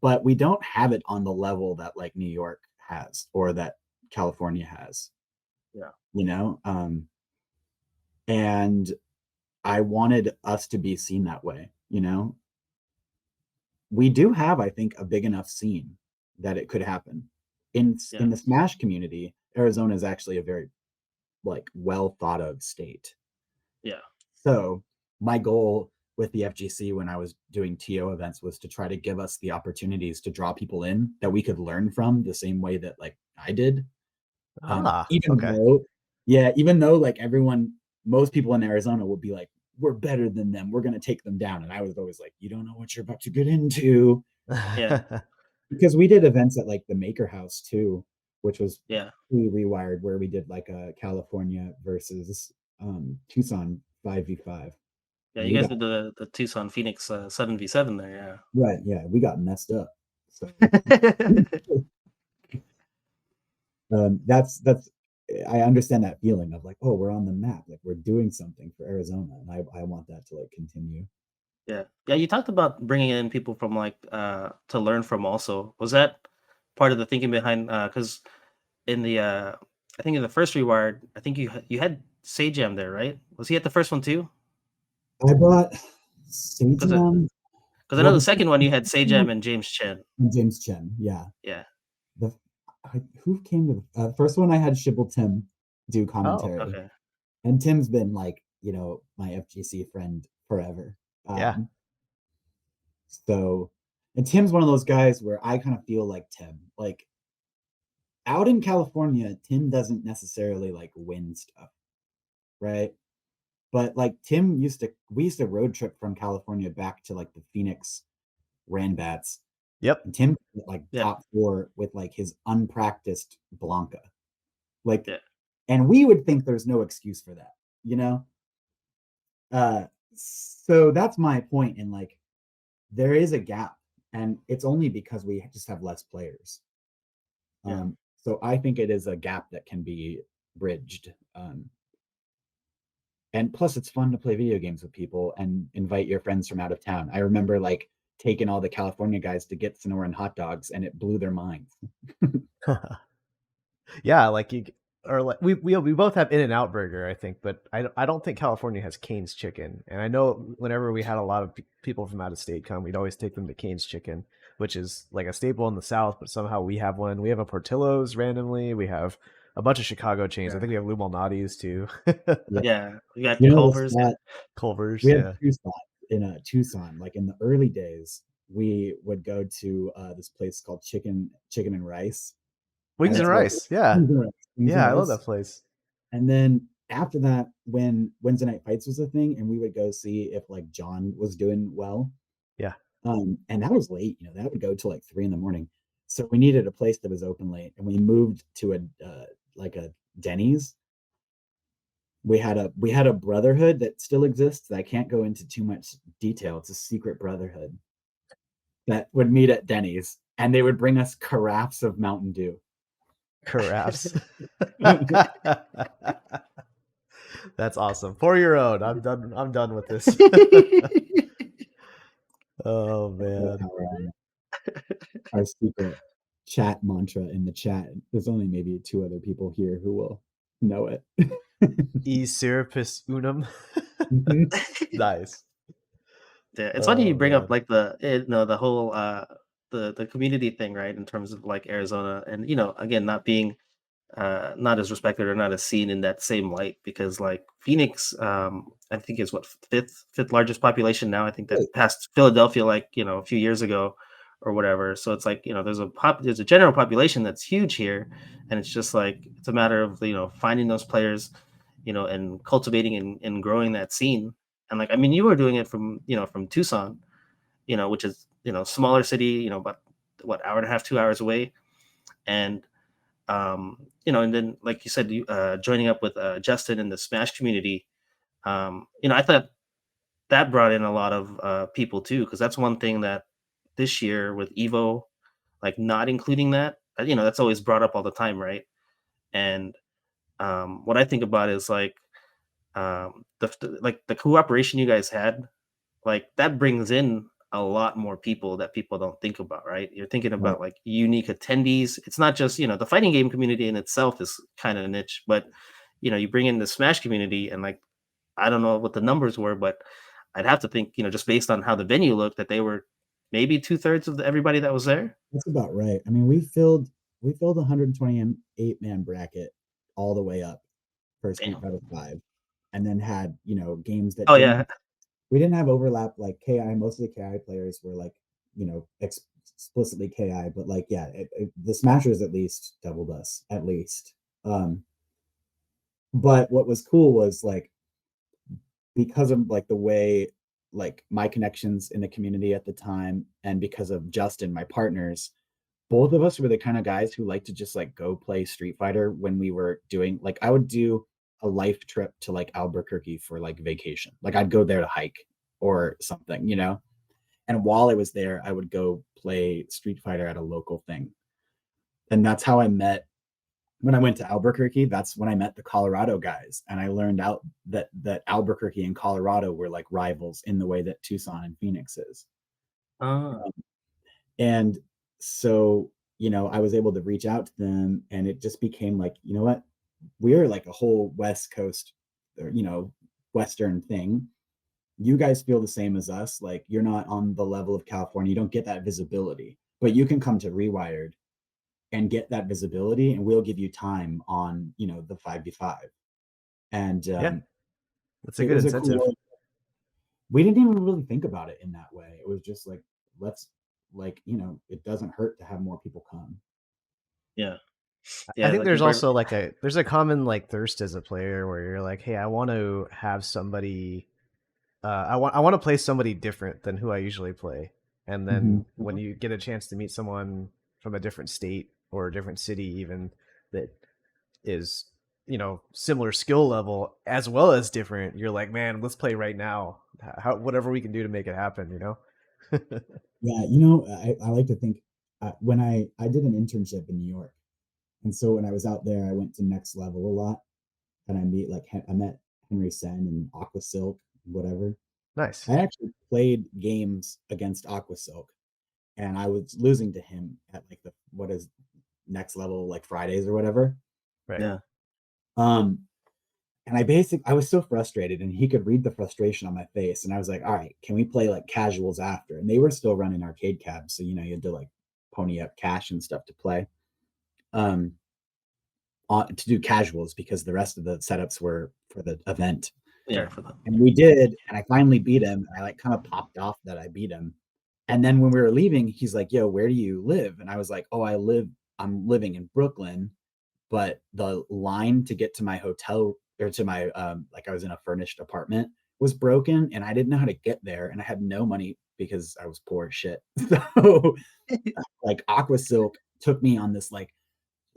Speaker 1: But we don't have it on the level that like New York has or that California has.
Speaker 3: Yeah.
Speaker 1: You know? And I wanted us to be seen that way, you know? We do have, I think, a big enough scene that it could happen. In the Smash community, Arizona is actually a very like well thought of state.
Speaker 3: Yeah.
Speaker 1: So my goal with the FGC when I was doing TO events was to try to give us the opportunities to draw people in that we could learn from the same way that like I did. Even though like most people in Arizona would be like, we're better than them, we're going to take them down. And I was always like, you don't know what you're about to get into.
Speaker 3: Yeah.
Speaker 1: Because we did events at like the Maker House too, which was Rewired, where we did like a California versus Tucson 5v5.
Speaker 3: Yeah, you guys did the Tucson Phoenix 7v7 there, yeah.
Speaker 1: Right, yeah, we got messed up. So. That's I understand that feeling of like, oh, we're on the map, like we're doing something for Arizona, and I want that to like continue.
Speaker 3: Yeah. Yeah, you talked about bringing in people from, like, to learn from also. Was that part of the thinking behind, because in the, I think in the first Rewired, I think you had Sajam there, right? Was he at the first one too?
Speaker 1: I brought
Speaker 3: Because
Speaker 1: Sajam.
Speaker 3: I know
Speaker 1: Well,
Speaker 3: the
Speaker 1: the
Speaker 3: second one you had
Speaker 1: second one
Speaker 3: Sajam and James Chen.
Speaker 1: and James Chen, yeah.
Speaker 3: Yeah.
Speaker 1: The who came to the first one? I had Shibble Tim do
Speaker 2: Oh,
Speaker 1: commentary,
Speaker 3: Okay.
Speaker 1: and Tim's been like my FGC friend forever.
Speaker 2: yeah.
Speaker 1: So, and Tim's one of those guys where I kind of feel like Tim, like out in California, Tim doesn't necessarily like win stuff, right? But like we used to road trip from California back to like the Phoenix Ranbats,
Speaker 2: Yep.
Speaker 1: and Tim like
Speaker 3: Yeah.
Speaker 1: top 4 with like his unpracticed Blanca, like,
Speaker 3: Yeah.
Speaker 1: and we would think there's no excuse for that, you know. So that's my point in like there is a gap, and it's only because we just have less players.
Speaker 3: Yeah.
Speaker 1: So I think it is a gap that can be bridged. And plus, it's fun to play video games with people and invite your friends from out of town. I remember like taking all the California guys to get Sonoran hot dogs, and it blew their minds.
Speaker 2: Yeah, like or like we both have In-N-Out Burger, I think, but I don't think California has Cane's Chicken. And I know whenever we had a lot of people from out of state come, we'd always take them to Cane's Chicken, which is like a staple in the South, but somehow we have one. We have a Portillo's randomly. We have a bunch of Chicago chains. I think we have Lou Malnati's too.
Speaker 1: Yeah.
Speaker 3: Yeah. We got
Speaker 1: The
Speaker 3: Culver's.
Speaker 1: spot,
Speaker 2: Culver's,
Speaker 1: we had
Speaker 2: yeah.
Speaker 1: 2 spots in Tucson. Like in the early days, we would go to this place called Chicken and Rice.
Speaker 2: Wings and Rice, yeah.
Speaker 1: Wings and
Speaker 2: Yeah, I love
Speaker 1: Rice.
Speaker 2: that place.
Speaker 1: And then after that, when Wednesday Night Fights was a thing, and we would go see if like Jon was doing well.
Speaker 2: Yeah.
Speaker 1: And that was late, that would go till like 3 a.m. So we needed a place that was open late, and we moved to a like a Denny's. We had a brotherhood that still exists that I can't go into too much detail. It's a secret brotherhood that would meet at Denny's, and they would bring us carafes of Mountain Dew.
Speaker 2: Carafes. That's awesome. For your own. I'm done with this. Oh man.
Speaker 1: Our secret chat mantra in the chat. There's only maybe 2 other people here who will know it.
Speaker 2: E Serapis Unum. Nice.
Speaker 3: Yeah, it's funny you bring
Speaker 2: man.
Speaker 3: up like the whole the community thing, right? In terms of like Arizona, and again, not being not as respected or not as seen in that same light, because like Phoenix, I think is what fifth largest population now. I think that passed Philadelphia like a few years ago or whatever. So it's like there's a general population that's huge here, and it's just like it's a matter of finding those players, and cultivating and growing that scene. And like I mean, you were doing it from Tucson, which is smaller city, about what hour and a half, 2 hours away, and and then like you said, you joining up with Justin in the Smash community, I thought that brought in a lot of people too, because that's one thing that this year with Evo, like not including that, that's always brought up all the time, right? And what I think about is like the cooperation you guys had, like that brings in a lot more people that people don't think about, right? You're thinking about like unique attendees. It's not just, the fighting game community in itself is kind of a niche, but you bring in the Smash community, and like I don't know what the numbers were, but I'd have to think, just based on how the venue looked, that they were maybe 2/3 of everybody that was there.
Speaker 1: That's about right. I mean, we filled 128-man bracket all the way up for Street Fighter 5, and then had games that we didn't have overlap like KI. Most of the KI players were like explicitly KI, but like the Smashers at least doubled us at least. But what was cool was like because of like the way like my connections in the community at the time, and because of Justin, my partners, both of us were the kind of guys who like to just like go play Street Fighter when we were doing like I would do a life trip to like Albuquerque for like vacation. Like I'd go there to hike or something, and while I was there, I would go play Street Fighter at a local thing. And that's how I met when I went to Albuquerque, that's when I met the Colorado guys, and I learned out that Albuquerque and Colorado were like rivals in the way that Tucson and Phoenix is. And so, I was able to reach out to them, and it just became like, you know what, we're like a whole West Coast, or, Western thing. You guys feel the same as us. Like, you're not on the level of California. You don't get that visibility, but you can come to Rewired and get that visibility, and we'll give you time on, the 5v5. And
Speaker 2: that's a good incentive.
Speaker 1: Cool, we didn't even really think about it in that way. It was just like, let's, like, it doesn't hurt to have more people come.
Speaker 3: Yeah.
Speaker 2: I think there's also like there's a common like thirst as a player where you're like, hey, I want to have somebody, I want to play somebody different than who I usually play. And then when you get a chance to meet someone from a different state or a different city, even that is, similar skill level as well as different, you're like, man, let's play right now. Whatever we can do to make it happen,
Speaker 1: Yeah, I like to think when I did an internship in New York, and so when I was out there, I went to Next Level a lot, and I met Henry Sen and Aqua Silk, whatever.
Speaker 2: Nice.
Speaker 1: I actually played games against Aqua Silk, and I was losing to him at like what is Next Level, like Fridays or whatever.
Speaker 2: Right.
Speaker 3: Yeah.
Speaker 1: And I was so frustrated, and he could read the frustration on my face. And I was like, all right, can we play like casuals after? And they were still running arcade cabs. So, you had to like pony up cash and stuff to play, to do casuals, because the rest of the setups were for the event.
Speaker 3: Yeah, for that.
Speaker 1: And we did. And I finally beat him. And I like kind of popped off that I beat him. And then when we were leaving, he's like, yo, where do you live? And I was like, oh, I'm living in Brooklyn, but the line to get to my hotel, or to my, like, I was in a furnished apartment, was broken, and I didn't know how to get there, and I had no money because I was poor as shit. So like Aqua Silk took me on this like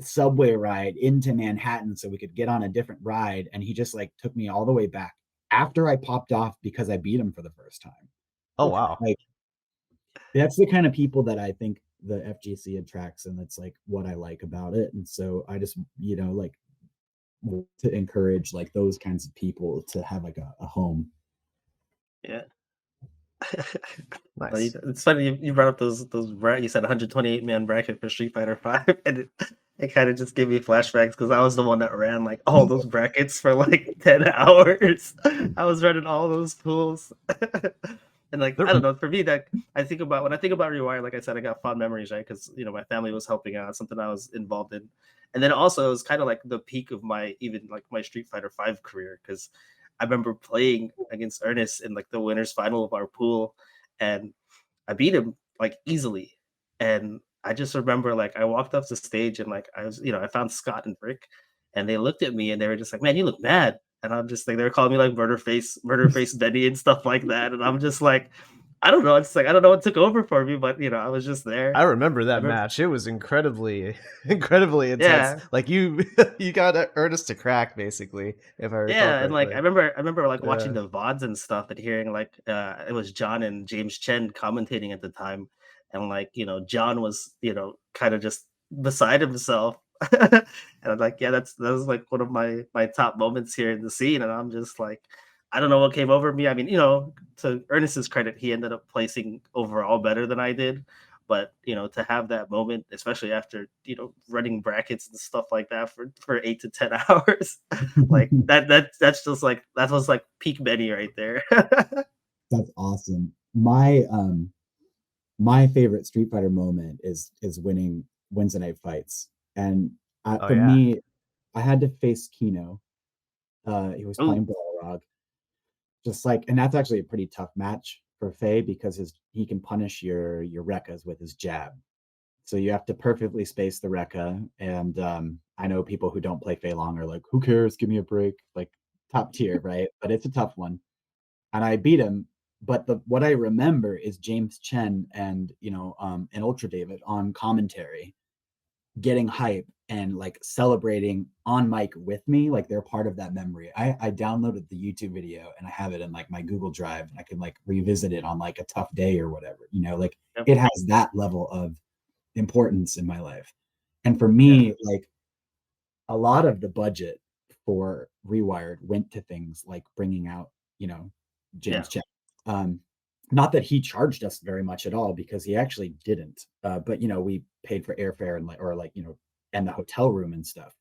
Speaker 1: subway ride into Manhattan so we could get on a different ride, and he just like took me all the way back after I popped off because I beat him for the first time.
Speaker 2: Oh wow.
Speaker 1: Like, that's the kind of people that I think the FGC attracts, and that's like what I like about it. And so I just, like, to encourage like those kinds of people to have like a home.
Speaker 3: Yeah.
Speaker 2: Nice.
Speaker 3: It's funny you brought up those you said 128 man bracket for Street Fighter 5, and it kind of just gave me flashbacks because I was the one that ran like all those brackets for like 10 hours. I was running all those pools. And like, I don't know, for me, that when I think about Rewire, like I said, I got fond memories, right? Because my family was helping out, something I was involved in. And then also it was kind of like the peak of my Street Fighter 5 career, because I remember playing against Ernest in like the winners final of our pool, and I beat him like easily. And I just remember like I walked up the stage, and like I was, I found Scott and Rick, and they looked at me and they were just like, man, you look mad. And I'm just like, they were calling me like murder face Benny and stuff like that. And I'm just like, I don't know. It's like, I don't know what took over for me, but I was just there.
Speaker 2: I remember that match. It was incredibly intense. Yeah. Like you got Ernest to crack, basically, if I recall.
Speaker 3: Yeah, and like I remember like watching the VODs and stuff, and hearing like it was Jon and James Chen commentating at the time, and like Jon was kind of just beside himself. And I'm like, yeah, that was like one of my top moments here in the scene, and I'm just like, I don't know what came over me. I mean, to Ernest's credit, he ended up placing overall better than I did. But to have that moment, especially after running brackets and stuff like that for 8 to 10 hours, like that's just like that was like peak Benny right there.
Speaker 1: That's awesome. My favorite Street Fighter moment is winning Wednesday night fights, and for me, I had to face Kino. He was playing Balrog. Just like, and that's actually a pretty tough match for Faye, because he can punish your Rekkas with his jab. So you have to perfectly space the Rekka. And I know people who don't play Fei Long are like, who cares? Give me a break. Like, top tier, right? But it's a tough one. And I beat him. But what I remember is James Chen and and Ultra David on commentary getting hype and like celebrating on mic with me. Like, they're part of that memory. I downloaded the YouTube video, and I have it in like my Google Drive, and I can like revisit it on like a tough day or whatever, like it has that level of importance in my life. And for me, like, a lot of the budget for Rewired went to things like bringing out, James Chen. Not that he charged us very much at all, because he actually didn't. But we paid for airfare and and the hotel room and stuff.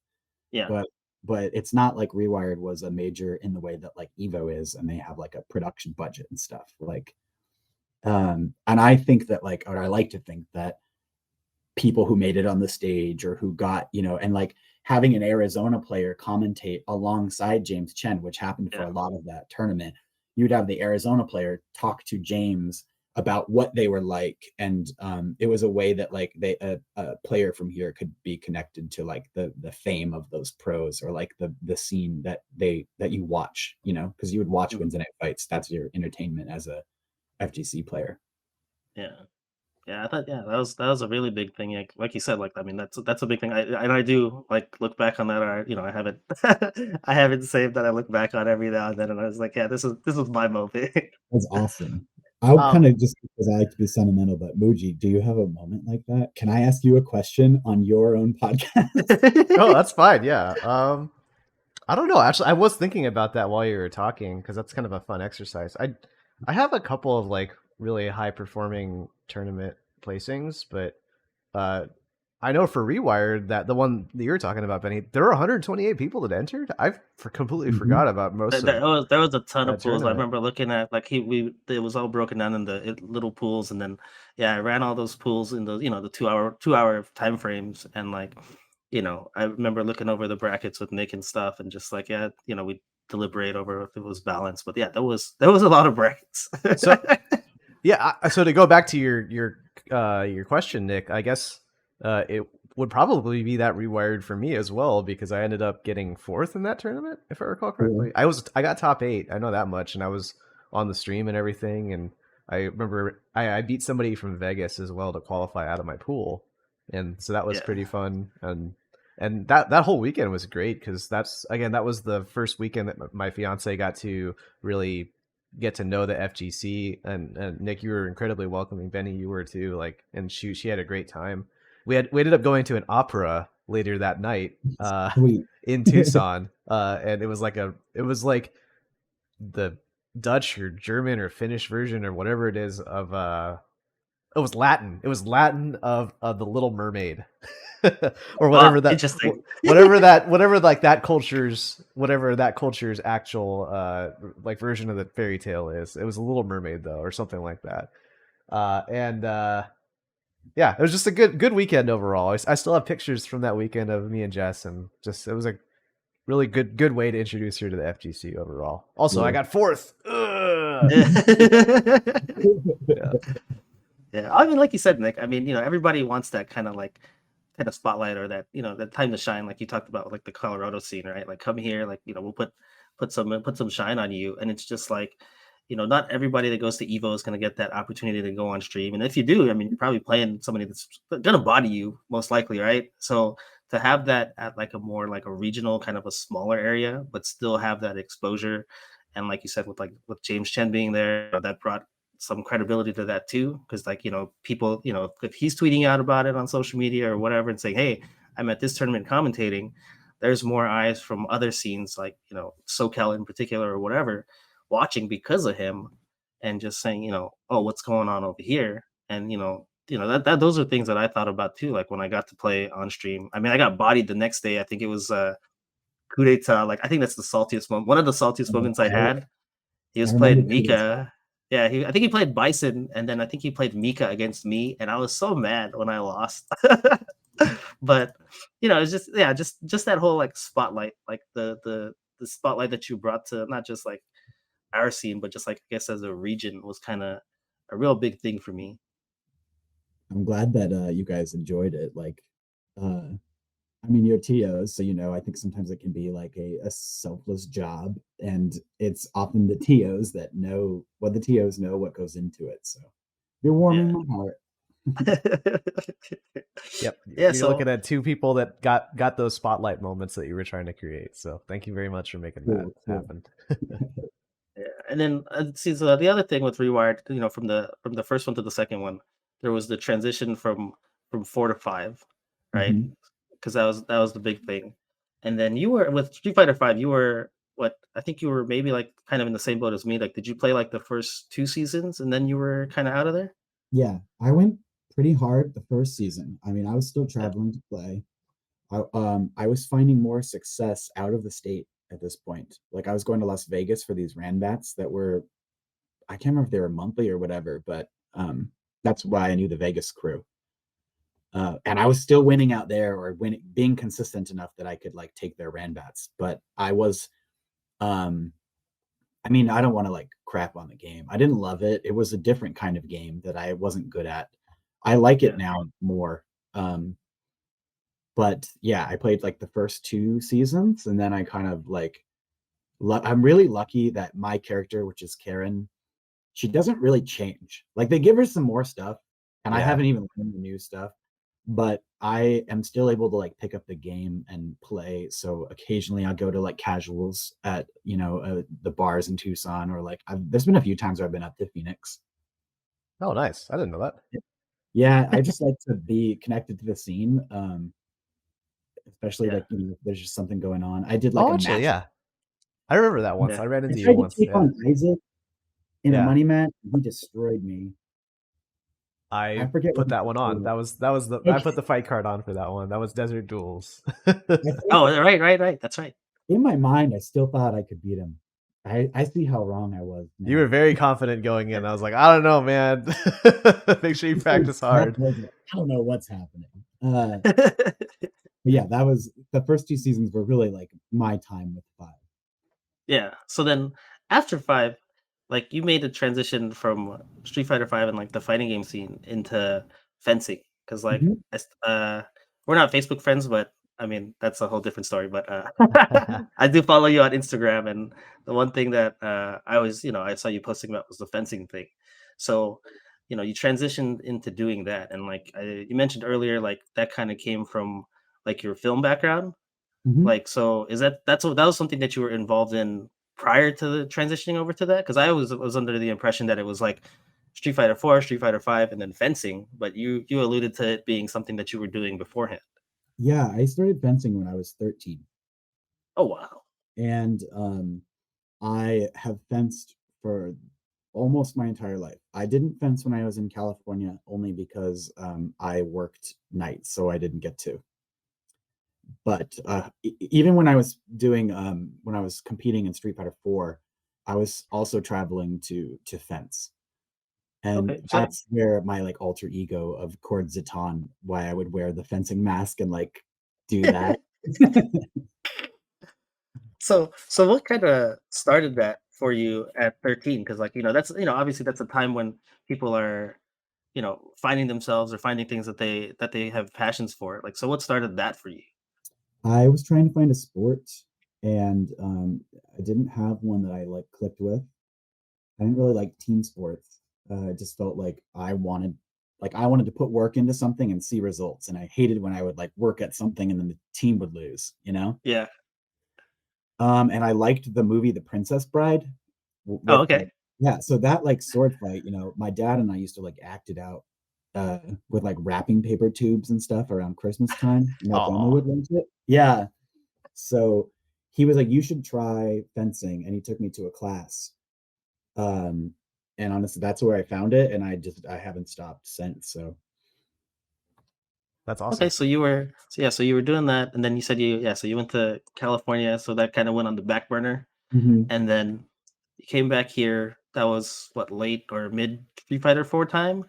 Speaker 3: Yeah.
Speaker 1: But it's not like Rewired was a major in the way that like Evo is, and they have like a production budget and stuff. And I think that or I like to think that people who made it on the stage, or who got, and like having an Arizona player commentate alongside James Chen, which happened for a lot of that tournament, you'd have the Arizona player talk to James about what they were like. And it was a way that a player from here could be connected to like the fame of those pros, or like the scene that you watch, because you would watch Wednesday night fights. That's your entertainment as a FGC player.
Speaker 3: Yeah, I thought that was a really big thing. Like you said, I mean that's a big thing. I do look back on that. Or I haven't I haven't saved that. I look back on every now and then, and I was like, yeah, this is my moment.
Speaker 1: That's awesome. I'll kind of, just because I like to be sentimental, but Muji, do you have a moment like that? Can I ask you a question on your own podcast?
Speaker 2: Oh, that's fine. Yeah. I don't know. Actually, I was thinking about that while you were talking, because that's kind of a fun exercise. I have a couple of really high performing tournament placings, but I know for Rewired, that the one that you're talking about, Benny, there were 128 people that entered. I've completely forgot about most of
Speaker 3: there was a ton of pools.
Speaker 2: tournament.
Speaker 3: I remember looking at it was all broken down into little pools, and then I ran all those pools in the the 2 hour time frames, and I remember looking over the brackets with Nick and stuff, and just we deliberate over if it was balanced. But there was a lot of brackets.
Speaker 2: So so to go back to your question, Nick, I guess it would probably be that Rewired for me as well, because I ended up getting 4th in that tournament, if I recall correctly. I got top 8, I know that much, and I was on the stream and everything, and I remember I beat somebody from Vegas as well to qualify out of my pool, and so that was pretty fun. And that whole weekend was great, because that was the first weekend that my fiance got to really get to know the FGC, and Nick, you were incredibly welcoming. Benny, you were too. And she had a great time. We ended up going to an opera later that night in Tucson, and it was like the Dutch or German or Finnish version or whatever it is of it was Latin. It was Latin of the Little Mermaid. Or whatever that
Speaker 3: interesting.
Speaker 2: whatever that culture's actual version of the fairy tale is. It was a Little Mermaid though, or something like that. It was just a good weekend overall. I still have pictures from that weekend of me and Jess, and it was a really good way to introduce her to the FGC overall. Also, I got 4th.
Speaker 3: Yeah, I mean, like you said, Nick. I mean, everybody wants that kind of spotlight, or that that time to shine, like you talked about, the Colorado scene, right? Come here, we'll put some shine on you, and it's just not everybody that goes to Evo is going to get that opportunity to go on stream, and if you do, I mean, you're probably playing somebody that's gonna body you most likely, right? So to have that at a more a regional, kind of a smaller area, but still have that exposure, and like you said, with James Chen being there, that brought some credibility to that too, because people, if he's tweeting out about it on social media or whatever and saying, hey, I'm at this tournament commentating, there's more eyes from other scenes, SoCal in particular or whatever, watching because of him, and just saying, oh, what's going on over here? And that those are things that I thought about too, when I got to play on stream. I mean, I got bodied the next day. I think it was coup d'etat. I think that's the saltiest moment, one of the saltiest moments I had. He was playing Mika. Yeah, I think he played Bison, and then I think he played Mika against me, and I was so mad when I lost. But it's just that whole spotlight, the spotlight that you brought to not just our scene, but just I guess as a region, was kind of a real big thing for me.
Speaker 1: I'm glad that you guys enjoyed it. I mean, you're TOs, so I think sometimes it can be a selfless job, and it's often the TOs that know what goes into it. So you're warming my heart.
Speaker 2: Yep. Yeah, you're looking at 2 people that got those spotlight moments that you were trying to create. So thank you very much for making that happen.
Speaker 3: Yeah, and then see, so the other thing with Rewired, from the first one to the second one, there was the transition from 4 to 5, right? Because that was the big thing. And then you were with Street Fighter 5, you were what? I think you were maybe like kind of in the same boat as me. Like, did you play like the first 2 seasons and then you were kind of out of there?
Speaker 1: Yeah, I went pretty hard the first season. I mean, I was still
Speaker 3: Yeah.
Speaker 1: traveling to play. I was finding more success out of the state at this point. Like I was going to Las Vegas for these Ranbats that were, I can't remember if they were monthly or whatever, but that's why I knew the Vegas crew. And I was still winning out there or being consistent enough that I could like take their Ranbats. But I was, I mean, I don't want to like crap on the game. I didn't love it. It was a different kind of game that I wasn't good at. I like it
Speaker 3: Yeah.
Speaker 1: now more. But yeah, I played like the first 2 seasons and then I kind of like I'm really lucky that my character, which is Karen, she doesn't really change. Like they give her some more stuff and I
Speaker 2: Yeah.
Speaker 1: haven't even learned the new stuff, but I am still able to like pick up the game and play. So occasionally I'll go to like casuals at, the bars in Tucson or like there's been a few times where I've been up to Phoenix.
Speaker 2: Oh, nice. I didn't know that.
Speaker 1: Yeah, I just like to be connected to the scene. Especially
Speaker 3: Yeah.
Speaker 1: like if there's just something going on. I did like
Speaker 2: Oh,
Speaker 1: a
Speaker 2: actually,
Speaker 1: match.
Speaker 2: yeah. I remember that once.
Speaker 3: Yeah.
Speaker 2: I ran
Speaker 1: I
Speaker 2: into you
Speaker 1: tried to
Speaker 2: once.
Speaker 1: take
Speaker 2: Yeah.
Speaker 1: on Isaac in a
Speaker 2: Yeah.
Speaker 1: money match. And he destroyed me. I
Speaker 2: I
Speaker 1: forget what
Speaker 2: put
Speaker 1: he
Speaker 2: that one on.
Speaker 1: did.
Speaker 2: That was the I
Speaker 1: Okay.
Speaker 2: put the fight card on for that one. That was Desert Duels.
Speaker 1: I think
Speaker 3: Oh, right. That's right.
Speaker 1: in my mind, I still thought I could beat him. I see how wrong I was now.
Speaker 2: You were very confident going in. I was like, I don't know, man. Make sure you practice hard.
Speaker 1: I don't know what's happening. But yeah, that was the first 2 seasons were really like my time with 5.
Speaker 3: Yeah. So then after 5, like you made a transition from Street Fighter 5 and like the fighting game scene into fencing cuz like
Speaker 1: Mhm.
Speaker 3: we're not Facebook friends, but I mean, that's a whole different story, but I do follow you on Instagram and the one thing that I was, I saw you posting about was the fencing thing. So, you transitioned into doing that and like you mentioned earlier like that kind of came from like your film background.
Speaker 1: Mhm.
Speaker 3: Like, so is that was something that you were involved in prior to the transitioning over to that? Because I always was under the impression that it was like Street Fighter 4, Street Fighter 5, and then fencing, but you alluded to it being something that you were doing beforehand.
Speaker 1: Yeah, I started fencing when I was 13.
Speaker 3: Oh wow.
Speaker 1: And I have fenced for almost my entire life. I didn't fence when I was in California only because I worked nights, so I didn't get to. But even when I was doing when I was competing in Street Fighter 4, I was also traveling to fence. And
Speaker 3: Okay. So
Speaker 1: that's where my like alter ego of Cord Zatan, why I would wear the fencing mask and like do that.
Speaker 3: so what kind of started that for you at 13? Because like, that's obviously that's a time when people are, finding themselves or finding things that they have passions for. Like, so what started that for you?
Speaker 1: I was trying to find a sport and I didn't have one that I like clicked with. I didn't really like team sports. I just felt like I wanted to put work into something and see results. And I hated when I would like work at something and then the team would lose.
Speaker 3: Yeah.
Speaker 1: And I liked the movie The Princess Bride
Speaker 3: Oh,
Speaker 1: with
Speaker 3: okay.
Speaker 1: yeah, so that like sword fight, my dad and I used to like act it out with like wrapping paper tubes and stuff around Christmas time. My family
Speaker 2: Oh,
Speaker 1: would rent it. Yeah. So he was like, you should try fencing. And he took me to a class. Um, and honestly, that's where I found it. And I haven't stopped since. So
Speaker 2: that's
Speaker 3: Okay,
Speaker 2: awesome.
Speaker 3: so you were doing that, and then you said so you went to California, so that kind of went on the back burner,
Speaker 1: mhm.
Speaker 3: and then you came back here. That was what, late or mid Street Fighter 4 time?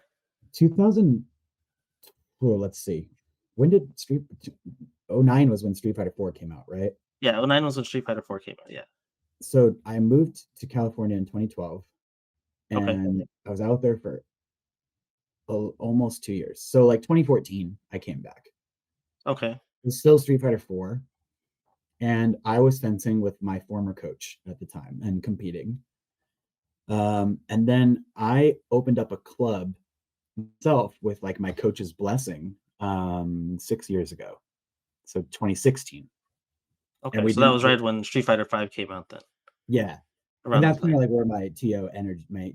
Speaker 1: 2000, well, let's see. When did Street 09 was when Street Fighter 4 came out, right?
Speaker 3: Yeah, '09 was when Street Fighter 4 came out. Yeah.
Speaker 1: So I moved to California in 2012
Speaker 3: Okay.
Speaker 1: and I was out there for almost 2 years. So like 2014, I came back.
Speaker 3: Okay.
Speaker 1: It was still Street Fighter 4, and I was fencing with my former coach at the time and competing. And then I opened up a club myself with like my coach's blessing 6 years ago. So 2016. And
Speaker 3: Okay.
Speaker 1: we
Speaker 3: So that
Speaker 1: didn't
Speaker 3: was
Speaker 1: get,
Speaker 3: right when Street Fighter 5 came out then,
Speaker 1: yeah. And
Speaker 3: around
Speaker 1: that's
Speaker 3: that
Speaker 1: kind of
Speaker 3: time.
Speaker 1: like where my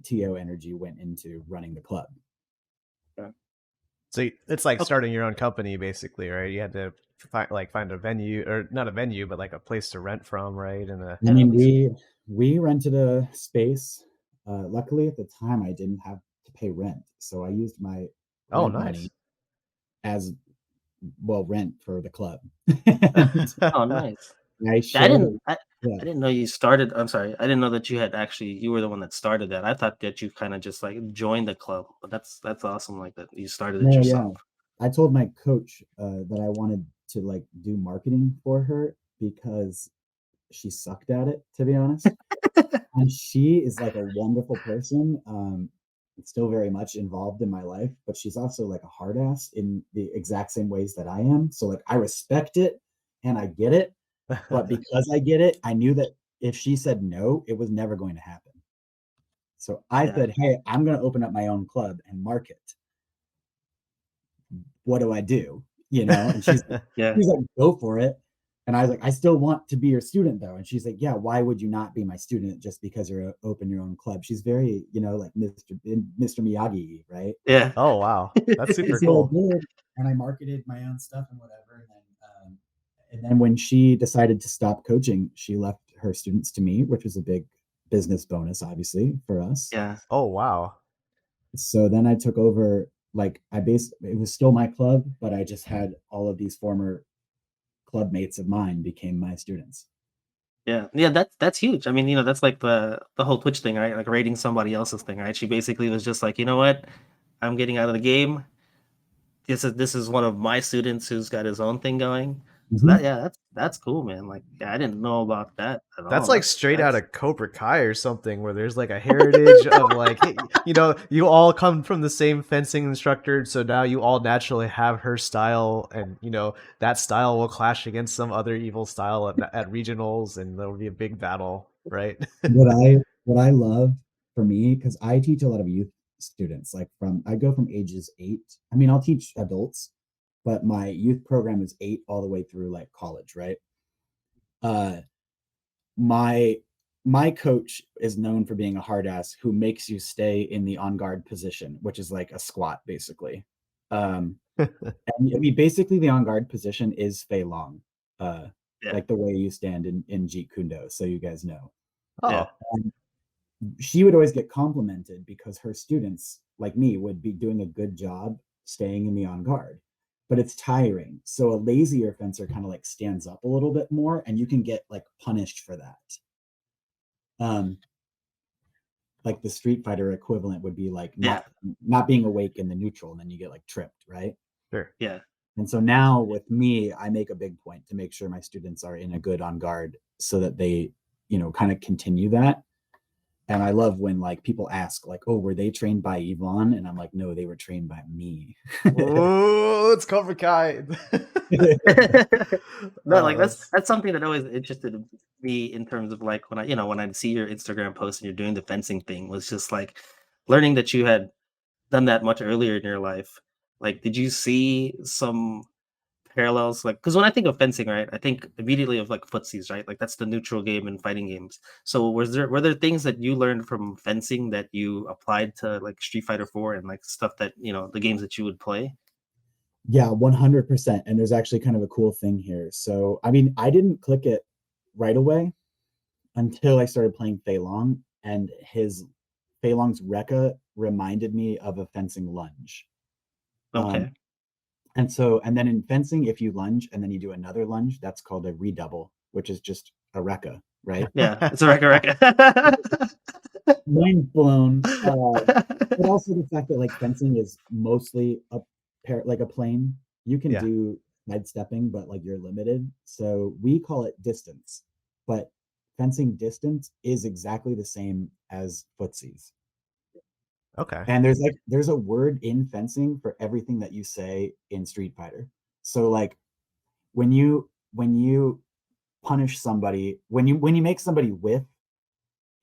Speaker 1: TO energy went into running the club.
Speaker 3: Yeah.
Speaker 2: So it's like
Speaker 3: Okay.
Speaker 2: starting your own company, basically, right? You had to find a venue, or not a venue, but like a place to rent from, right? And
Speaker 1: I mean, we rented a space. Luckily, at the time, I didn't have to pay rent, so I used my
Speaker 2: oh,
Speaker 1: rent
Speaker 2: nice.
Speaker 1: money as well, rent for the club.
Speaker 3: Oh, nice.
Speaker 1: I
Speaker 3: I
Speaker 1: shared, yeah.
Speaker 3: didn't know you started. I'm sorry. I didn't know that you were the one that started that. I thought that you kind of just like joined the club. But that's awesome. Like that you started it
Speaker 1: No, yeah.
Speaker 3: yourself.
Speaker 1: I told my coach that I wanted to like do marketing for her because she sucked at it, to be honest. And she is like a wonderful person. Still very much involved in my life, but she's also like a hard ass in the exact same ways that I am. So like I respect it and I get it, but because I get it, I knew that if she said no, it was never going to happen. So I
Speaker 3: Yeah.
Speaker 1: said, hey, I'm going to open up my own club and market. What do I do? You know, and
Speaker 3: Yeah.
Speaker 1: she's like, go for it. And I was like, I still want to be your student though. And she's like, yeah, why would you not be my student just because you're open your own club? She's very, you know, like Mr. Miyagi, right?
Speaker 3: Yeah.
Speaker 2: Oh, wow. That's super
Speaker 1: So
Speaker 2: cool.
Speaker 1: I did, and I marketed my own stuff and whatever. And then when she decided to stop coaching, she left her students to me, which was a big business bonus, obviously, for us.
Speaker 3: Yeah.
Speaker 2: Oh, wow.
Speaker 1: So then I took over, like it was still my club, but I just had all of these former club mates of mine became my students.
Speaker 3: Yeah. Yeah. That's huge. I mean, that's like the whole Twitch thing, right? Like rating somebody else's thing, right? She basically was just like, you know what? I'm getting out of the game. This is one of my students who's got his own thing going. So
Speaker 1: Mhm.
Speaker 3: that's cool, man. Like, yeah, I didn't know about that at
Speaker 2: That's
Speaker 3: all.
Speaker 2: like straight out of Cobra Kai or something, where there's like a heritage of like, hey, you all come from the same fencing instructor, so now you all naturally have her style, and that style will clash against some other evil style at regionals, and there will be a big battle, right?
Speaker 1: What I love for me, because I teach a lot of youth students, like I go from ages 8. I mean, I'll teach adults, but my youth program is 8 all the way through like college, right? Uh, my my coach is known for being a hard ass who makes you stay in the on guard position, which is like a squat, basically. And I mean, basically, the on guard position is Fei Long, uh,
Speaker 3: Yeah.
Speaker 1: like the way you stand in Jeet Kune Do, so you guys know.
Speaker 3: Yeah.
Speaker 2: Oh,
Speaker 1: And she would always get complimented because her students, like me, would be doing a good job staying in the on guard. But it's tiring. So a lazier fencer kind of like stands up a little bit more, and you can get like punished for that. Um, like the Street Fighter equivalent would be like
Speaker 3: Yeah.
Speaker 1: not being awake in the neutral, and then you get like tripped, right?
Speaker 2: sure.
Speaker 3: Yeah.
Speaker 1: And so now with me, I make a big point to make sure my students are in a good on guard so that they, kind of continue that. And I love when like people ask like, oh, were they trained by Yvonne? And I'm like, no, they were trained by me.
Speaker 2: Oh, it's Cobra Kai.
Speaker 3: No, like that's something that always interested me in terms of like when I see your Instagram post and you're doing the fencing thing was just like learning that you had done that much earlier in your life. Like, did you see some parallels? Like, because when I think of fencing, right, I think immediately of like footsies, right? Like that's the neutral game in fighting games. So were there things that you learned from fencing that you applied to like Street Fighter 4 and like stuff that the games that you would play?
Speaker 1: Yeah, 100%. And there's actually kind of a cool thing here. So, I mean, I didn't click it right away until I started playing Fei Long, and Fei Long's Rekka reminded me of a fencing lunge.
Speaker 3: Okay.
Speaker 1: And then in fencing, if you lunge and then you do another lunge, that's called a redouble, which is just a Rekka, right?
Speaker 3: Yeah, it's a record.
Speaker 1: Mind blown. But also the fact that like fencing is mostly like a plane. You can
Speaker 2: Yeah.
Speaker 1: do sidestepping, but like you're limited. So we call it distance, but fencing distance is exactly the same as footsies.
Speaker 2: Okay.
Speaker 1: And there's a word in fencing for everything that you say in Street Fighter. So like when you punish somebody, when you make somebody whiff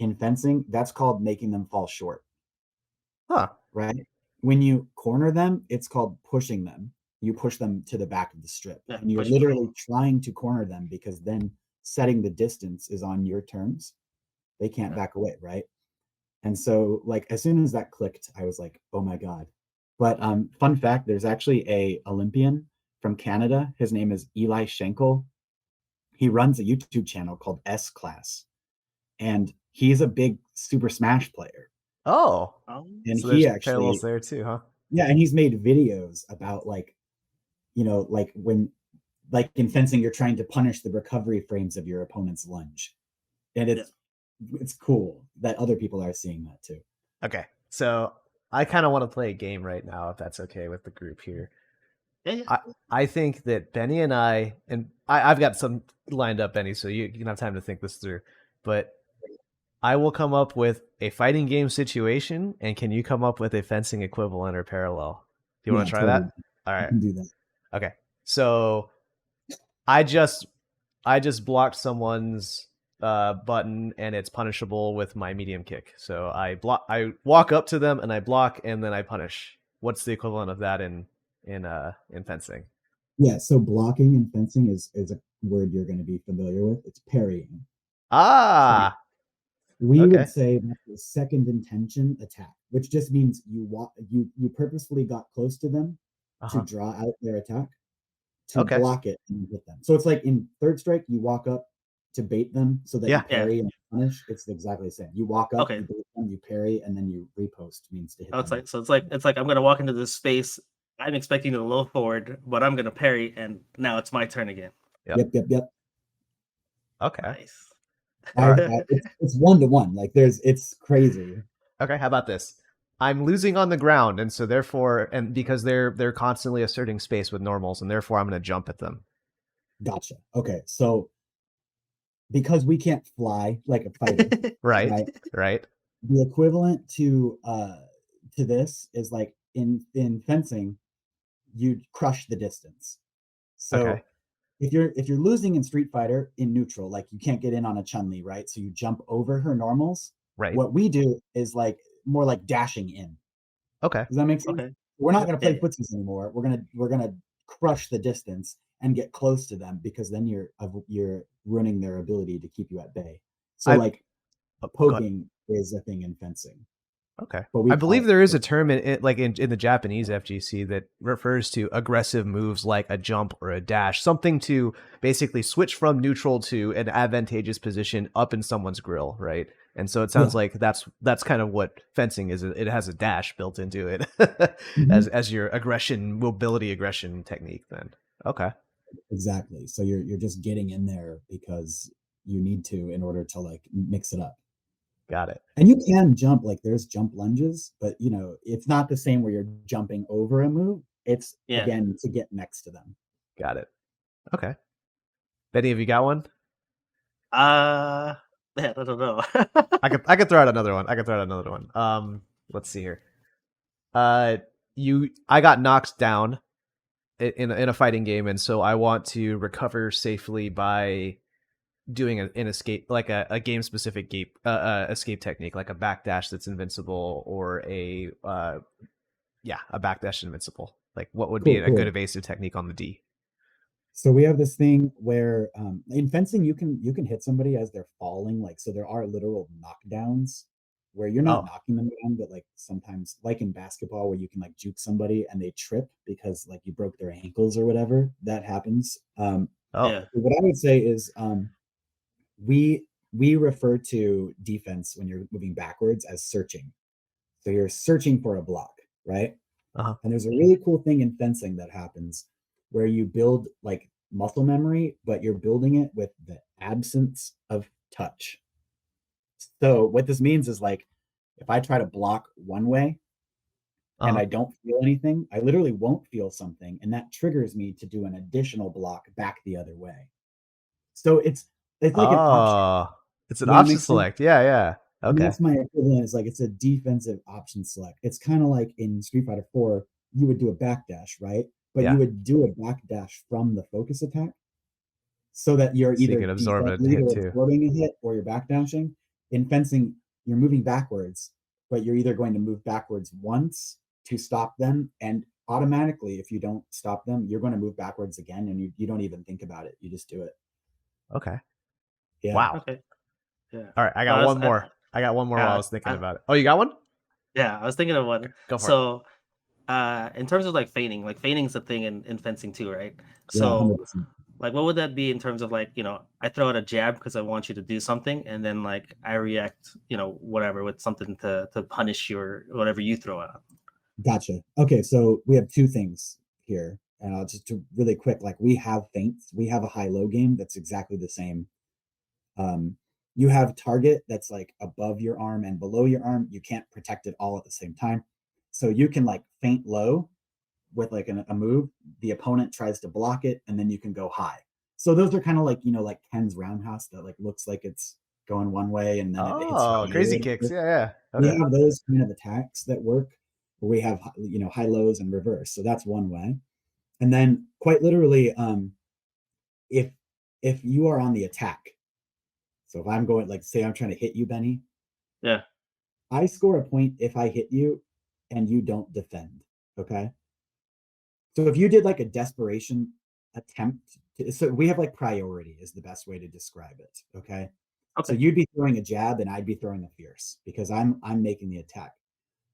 Speaker 1: in fencing, that's called making them fall short.
Speaker 2: Huh.
Speaker 1: Right? When you corner them, it's called pushing them. You push them to the back of the strip,
Speaker 3: Yeah,
Speaker 1: and you're
Speaker 3: push
Speaker 1: literally trying to corner them because then setting the distance is on your terms. They can't back away, right? And so, like, as soon as that clicked, I was like, "Oh my god!" But fun fact: there's actually a Olympian from Canada. His name is Eli Schenkel. He runs a YouTube channel called S Class, and he's a big Super Smash player.
Speaker 2: Oh,
Speaker 1: and
Speaker 2: so
Speaker 1: he
Speaker 2: there's
Speaker 1: actually
Speaker 2: parallels there too, huh?
Speaker 1: Yeah, and he's made videos about like, like when like in fencing you're trying to punish the recovery frames of your opponent's lunge, and it's cool that other people are seeing that too.
Speaker 2: Okay, so I kind of want to play a game right now, if that's okay with the group here.
Speaker 3: Yeah.
Speaker 2: I think that Benny and I've got some lined up, Benny, so you can have time to think this through. But I will come up with a fighting game situation, and can you come up with a fencing equivalent or parallel? Do you want to try that? All right.
Speaker 1: I can do that.
Speaker 2: Okay. So I just blocked someone's button, and it's punishable with my medium kick. So I walk up to them and I block, and then I punish. What's the equivalent of that in fencing?
Speaker 1: Yeah, so blocking in fencing is a word you're going to be familiar with. It's parrying.
Speaker 2: Ah,
Speaker 1: so we would say that's the second intention attack, which just means you purposefully got close to them to draw out their attack, to block it and hit them. So it's like in Third Strike, you walk up to bait them so that you parry and punish. It's exactly the same. You walk up, you bait them, you parry, and then you repost means to hit them.
Speaker 3: It's like I'm gonna walk into this space. I'm expecting to low forward, but I'm gonna parry, and now it's my turn again.
Speaker 1: Yep.
Speaker 2: Okay.
Speaker 3: Nice.
Speaker 1: It's 1-to-1. Like it's crazy.
Speaker 2: Okay, how about this? I'm losing on the ground, and so therefore, and because they're constantly asserting space with normals, and therefore I'm going to jump at them.
Speaker 1: Gotcha. Okay, so because we can't fly like a fighter,
Speaker 2: right.
Speaker 1: The equivalent to this is like in fencing, you crush the distance. So if you're losing in Street Fighter in neutral, like you can't get in on a Chun-Li, right? So you jump over her normals.
Speaker 2: Right.
Speaker 1: What we do is like more like dashing in.
Speaker 2: Okay.
Speaker 1: Does that make sense? Okay. We're not going to play footsies anymore. We're gonna crush the distance and get close to them, because then you're ruining their ability to keep you at bay. So poking is a thing in fencing.
Speaker 2: Okay. I believe there is a term in the Japanese FGC that refers to aggressive moves like a jump or a dash, something to basically switch from neutral to an advantageous position up in someone's grill, right? And so it sounds like that's kind of what fencing is. It has a dash built into it as your mobility aggression technique then. Okay.
Speaker 1: Exactly. So you're just getting in there because you need to in order to like mix it up.
Speaker 2: Got it.
Speaker 1: And you can jump, like there's jump lunges, but it's not the same where you're jumping over a move. It's again to get next to them.
Speaker 2: Got it. Okay. Benny, have you got one?
Speaker 3: I don't know.
Speaker 2: I could throw out another one. Let's see here. I got knocked down in a fighting game, and so I want to recover safely by doing an escape, like a game specific escape technique, like a backdash that's invincible, or a backdash invincible. Like what would be a good evasive technique on the D?
Speaker 1: So we have this thing where in fencing you can hit somebody as they're falling, like so there are literal knockdowns where you're not knocking them down, but like sometimes, like in basketball, where you can like juke somebody and they trip because like you broke their ankles or whatever, that happens. What I would say is we refer to defense when you're moving backwards as searching. So you're searching for a block, right? And there's a really cool thing in fencing that happens where you build like muscle memory, but you're building it with the absence of touch. So what this means is like, if I try to block one way and I don't feel anything, I literally won't feel something. And that triggers me to do an additional block back the other way. So it's like an option.
Speaker 2: It's an option select. Yeah. Okay.
Speaker 1: And that's my equivalent. Is like it's a defensive option select. It's kind of like in Street Fighter 4, you would do a backdash, right? But you would do a backdash from the focus attack, so that you're either absorbing a hit or you're backdashing. In fencing, you're moving backwards, but you're either going to move backwards once to stop them, and automatically, if you don't stop them, you're going to move backwards again, and you don't even think about it. You just do it.
Speaker 2: Okay.
Speaker 1: Yeah.
Speaker 2: Wow.
Speaker 3: Okay. Yeah.
Speaker 2: All right. I got one more. I got one more while I was thinking about it. Oh, you got one?
Speaker 3: Yeah, I was thinking of one.
Speaker 2: Go for it.
Speaker 3: in terms of like feigting's a thing in fencing too, right?
Speaker 1: Yeah,
Speaker 3: So
Speaker 1: 100%.
Speaker 3: like what would that be in terms of like, I throw out a jab because I want you to do something, and then like I react, whatever with something to punish your whatever you throw out.
Speaker 1: Gotcha. Okay, so we have two things here, and I'll just do really quick. Like we have feints, we have a high-low game that's exactly the same. You have target that's like above your arm and below your arm. You can't protect it all at the same time. So you can like feint low with like a move. The opponent tries to block it, and then you can go high. So those are kind of like, like Ken's roundhouse that like looks like it's going one way and then it hits you.
Speaker 2: Oh, crazy kicks. Yeah.
Speaker 1: We
Speaker 2: Okay.
Speaker 1: have those kind of attacks that work. We have, high lows and reverse. So that's one way. And then quite literally, if you are on the attack, so if I'm going, like, say I'm trying to hit you, Benny,
Speaker 3: Yeah.
Speaker 1: I score a point if I hit you and you don't defend. Okay. So if you did like a desperation attempt so we have like priority is the best way to describe it. Okay. So
Speaker 3: Okay.
Speaker 1: you'd be throwing a jab and I'd be throwing a fierce because I'm making the attack.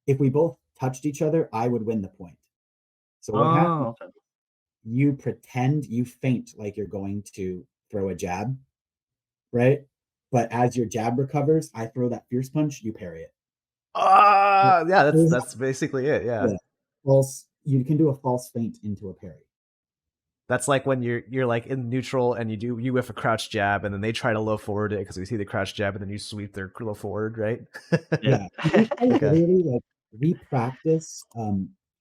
Speaker 1: If we both touched each other, I would win the point. So what happens?
Speaker 3: Oh, okay.
Speaker 1: You pretend, you feint like you're going to throw a jab, right? But as your jab recovers, I throw that fierce punch, you parry it.
Speaker 2: Yeah, that's basically it. Yeah.
Speaker 1: Yeah. False. You can do a false feint into a parry.
Speaker 2: That's like when you're like in neutral and you whiff a crouch jab and then they try to low forward it because we see the crouch jab and then you sweep their low forward, right?
Speaker 3: Yeah.
Speaker 1: Literally, like we practice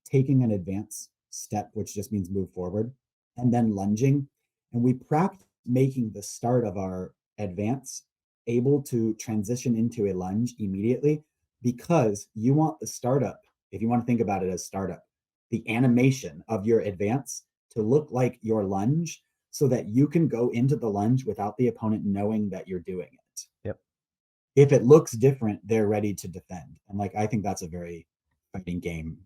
Speaker 1: taking an advance step, which just means move forward, and then lunging, and we practice making the start of our advance able to transition into a lunge immediately because you want the startup, if you want to think about it as startup, the animation of your advance to look like your lunge so that you can go into the lunge without the opponent knowing that you're doing it.
Speaker 2: Yep.
Speaker 1: If it looks different, they're ready to defend. And like I think that's a very fighting game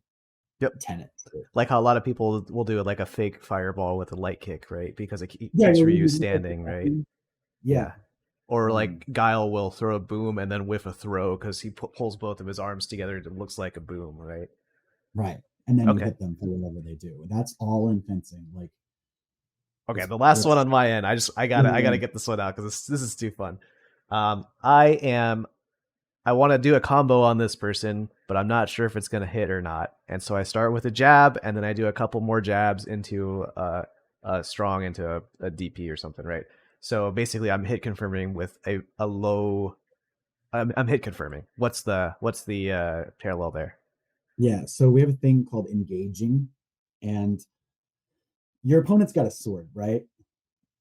Speaker 1: tenet.
Speaker 2: Like how a lot of people will do like a fake fireball with a light kick, right? Because it
Speaker 1: Yeah,
Speaker 2: keeps
Speaker 1: yeah,
Speaker 2: Ryu standing, right?
Speaker 1: Yeah.
Speaker 2: Or like Guile will throw a boom and then whiff a throw because he pulls both of his arms together. It looks like a boom, right?
Speaker 1: Right. And then you
Speaker 2: Okay.
Speaker 1: hit them for whatever they do. That's all in fencing. Like,
Speaker 2: Okay, the last one on my end. I gotta get this one out because this is too fun. I want to do a combo on this person, but I'm not sure if it's gonna hit or not. And so I start with a jab, and then I do a couple more jabs into a strong into a DP or something, right? So basically, I'm hit confirming with a low. I'm hit confirming. What's the parallel there?
Speaker 1: Yeah. So we have a thing called engaging, and your opponent's got a sword, right?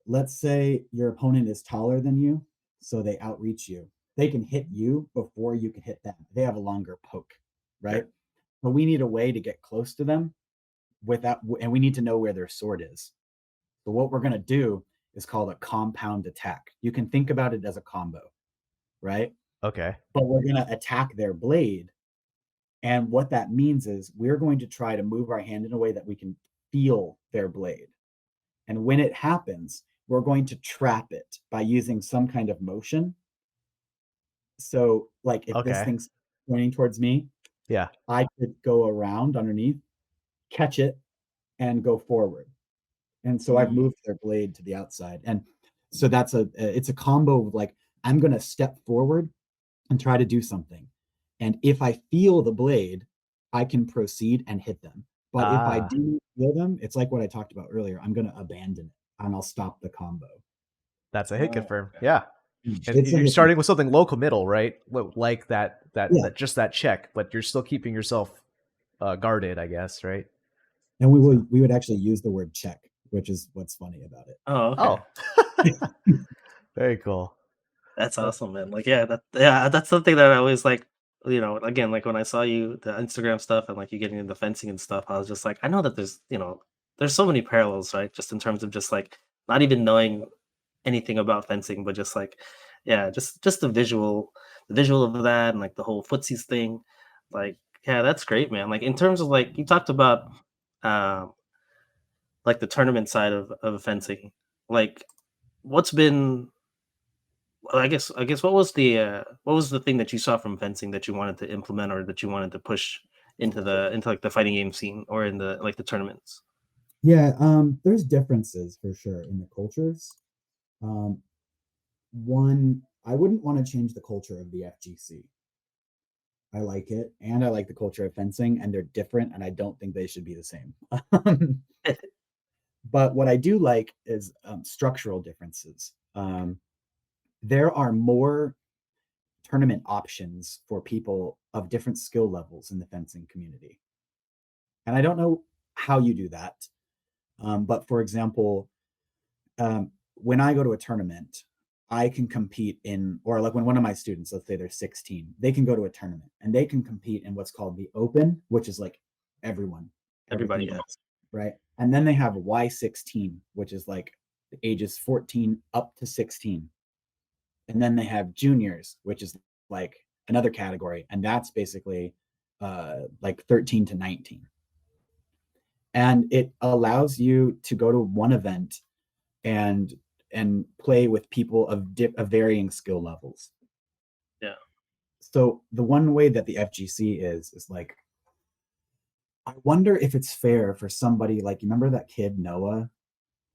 Speaker 1: Let's say your opponent is taller than you, so they outreach you. They can hit you before you can hit them. They have a longer poke, right?
Speaker 2: Sure.
Speaker 1: But we need a way to get close to them without, and we need to know where their sword is. So what we're going to do is called a compound attack. You can think about it as a combo, right?
Speaker 2: Okay.
Speaker 1: But we're going to attack their blade. And what that means is we're going to try to move our hand in a way that we can feel their blade. And when it happens, we're going to trap it by using some kind of motion. So, like if this thing's pointing towards me,
Speaker 2: yeah,
Speaker 1: I could go around underneath, catch it, and go forward. And so I've moved their blade to the outside. And so it's a combo of like, I'm going to step forward and try to do something. And if I feel the blade, I can proceed and hit them. But if I do feel them, it's like what I talked about earlier. I'm going to abandon it and I'll stop the combo.
Speaker 2: That's a hit confirm. Yeah. And
Speaker 1: It's
Speaker 2: you're starting with something low committal, right? Like that just that check, but you're still keeping yourself guarded, I guess, right?
Speaker 1: And we would actually use the word check, which is what's funny about it.
Speaker 3: Oh, okay.
Speaker 2: Very cool.
Speaker 3: That's awesome, man. Like, that's something that I always like, again, like when I saw you, the Instagram stuff and like you getting into fencing and stuff, I was just like, I know that there's so many parallels, right? Just in terms of just like not even knowing anything about fencing, but just like, just the visual of that and like the whole footsies thing. Like, yeah, that's great, man. Like in terms of like you talked about um like the tournament side of fencing, like what's been well, I guess what was the thing that you saw from fencing that you wanted to implement or that you wanted to push into like the fighting game scene or in the like the tournaments?
Speaker 1: Yeah, there's differences for sure in the cultures. One, I wouldn't want to change the culture of the FGC. I like it, and I like the culture of fencing, and they're different, and I don't think they should be the same. But what I do like is structural differences. There are more tournament options for people of different skill levels in the fencing community. And I don't know how you do that. But for example, when I go to a tournament, I can compete in, or like when one of my students, let's say they're 16, they can go to a tournament and they can compete in what's called the Open, which is like everybody,
Speaker 3: Yeah.
Speaker 1: right? And then they have Y16, which is like the ages 14 up to 16. And then they have juniors, which is like another category, and that's basically like 13 to 19. And it allows you to go to one event and play with people of varying skill levels.
Speaker 3: Yeah.
Speaker 1: So the one way that the FGC is like, I wonder if it's fair for somebody like, you remember that kid Noah?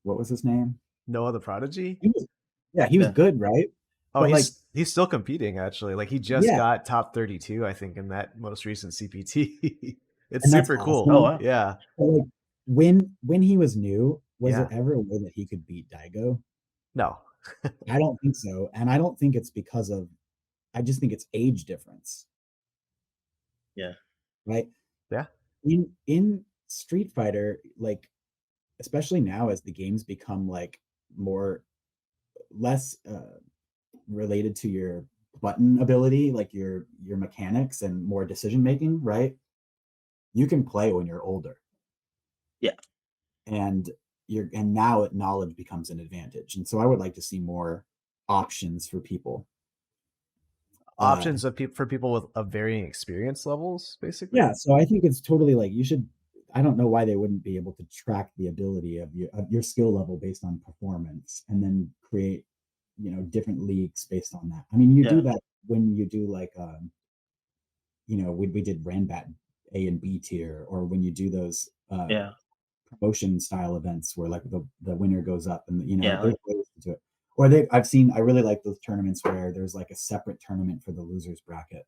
Speaker 1: What was his name?
Speaker 2: Noah the Prodigy?
Speaker 1: He was good, right?
Speaker 2: Oh,
Speaker 1: but
Speaker 2: he's still competing actually. Like he just got top 32, I think, in that most recent CPT. It's super cool.
Speaker 3: Oh wow.
Speaker 2: Yeah.
Speaker 1: But like when he was new, was there ever a way that he could beat Daigo?
Speaker 2: No.
Speaker 1: I don't think so. And I don't think it's because of, I just think it's age difference.
Speaker 3: Yeah.
Speaker 1: Right?
Speaker 2: Yeah.
Speaker 1: In Street Fighter, like, especially now as the games become like less related to your button ability, like your mechanics and more decision making, right? You can play when you're older.
Speaker 3: Yeah.
Speaker 1: And now knowledge becomes an advantage. And so I would like to see more options for people.
Speaker 2: Options for people with varying experience levels, basically.
Speaker 1: Yeah, so I think it's totally like you should. I don't know why they wouldn't be able to track the ability of your skill level based on performance, and then create, different leagues based on that. I mean, you do that when you do like, we did Ranbat A and B tier, or when you do those promotion style events where like the winner goes up, and there's ways to do it. Or I really like those tournaments where there's like a separate tournament for the losers bracket.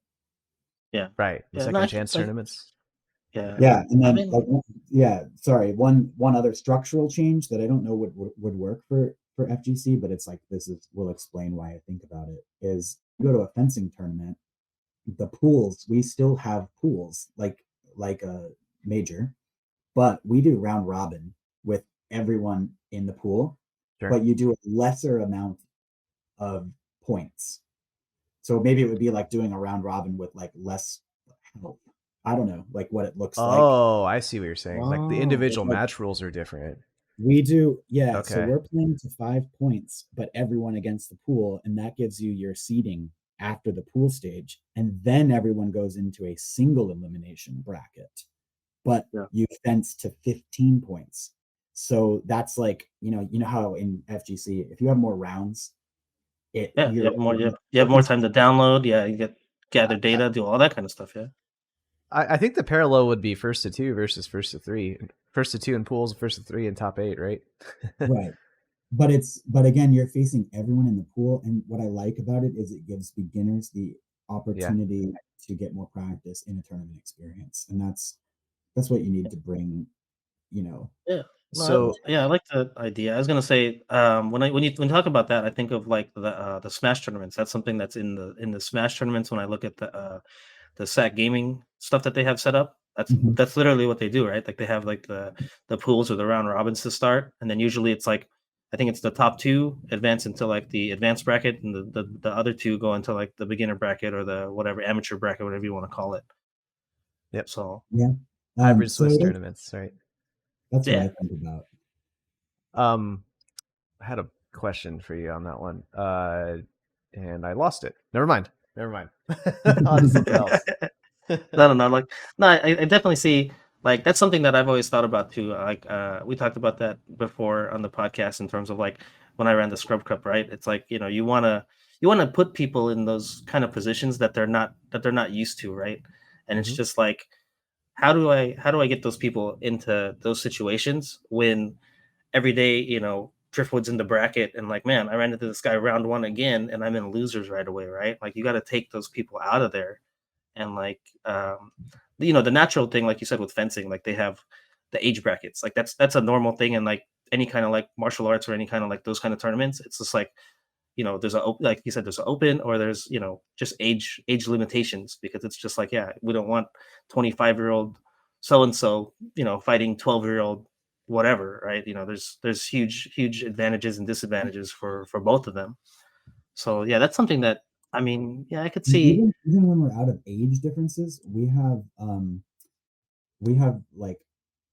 Speaker 3: Yeah.
Speaker 2: Right. The second chance tournaments.
Speaker 3: Yeah.
Speaker 1: Yeah. And then sorry, one other structural change that I don't know would work for FGC, but it's like, will explain why I think about it, is you go to a fencing tournament, the pools, we still have pools like a major, but we do round robin with everyone in the pool. Sure. But you do a lesser amount of points. So maybe it would be like doing a round robin with like less help. I don't know, like what it looks like.
Speaker 2: Oh, I see what you're saying. Like the individual match rules are different.
Speaker 1: We do, yeah.
Speaker 2: Okay.
Speaker 1: So we're playing to 5 points, but everyone against the pool, and that gives you your seeding after the pool stage, and then everyone goes into a single elimination bracket. But you fence to 15 points. So that's like, you know how in FGC, if you have more rounds,
Speaker 3: you have more time to download. Yeah, you gather data, do all that kind of stuff. Yeah.
Speaker 2: I think the parallel would be 1st to 2 versus 1st to 3. 1st to 2 in pools, 1st to 3 in top 8, right?
Speaker 1: Right. But again, you're facing everyone in the pool, and what I like about it is it gives beginners the opportunity to get more practice in a tournament experience, and that's what you need to bring.
Speaker 3: Yeah. I like the idea. I was gonna say, when you talk about that, I think of like the Smash tournaments. That's something that's in the Smash tournaments. When I look at the SAC gaming stuff that they have set up, that's literally what they do, right? Like they have like the pools or the round robins to start, and then usually it's like, I think it's the top 2 advance into like the advanced bracket, and the other 2 go into like the beginner bracket or the whatever amateur bracket, whatever you want to call it.
Speaker 2: Yep.
Speaker 3: So
Speaker 2: hybrid Swiss tournaments, right?
Speaker 1: That's what I think about.
Speaker 2: I had a question for you on that one, and I lost it. Never mind. On to something else.
Speaker 3: I definitely see, like, that's something that I've always thought about too. Like, we talked about that before on the podcast in terms of like when I ran the Scrub Cup, right? It's like, you want to put people in those kind of positions that they're not used to, right? And it's just like, how do I get those people into those situations when every day, Driftwood's in the bracket and like, man, I ran into this guy round one again and I'm in losers right away, right? Like you got to take those people out of there. And like, the natural thing, like you said, with fencing, like they have the age brackets, like that's a normal thing. And like any kind of like martial arts or any kind of like those kind of tournaments, it's just like, there's like you said, there's an open or there's, just age limitations because it's just like, yeah, we don't want 25-year-old so and so, fighting 12-year-old whatever, right? There's huge advantages and disadvantages for both of them. So yeah, that's something that I mean, yeah, I could see.
Speaker 1: Even when we're out of age differences, we have like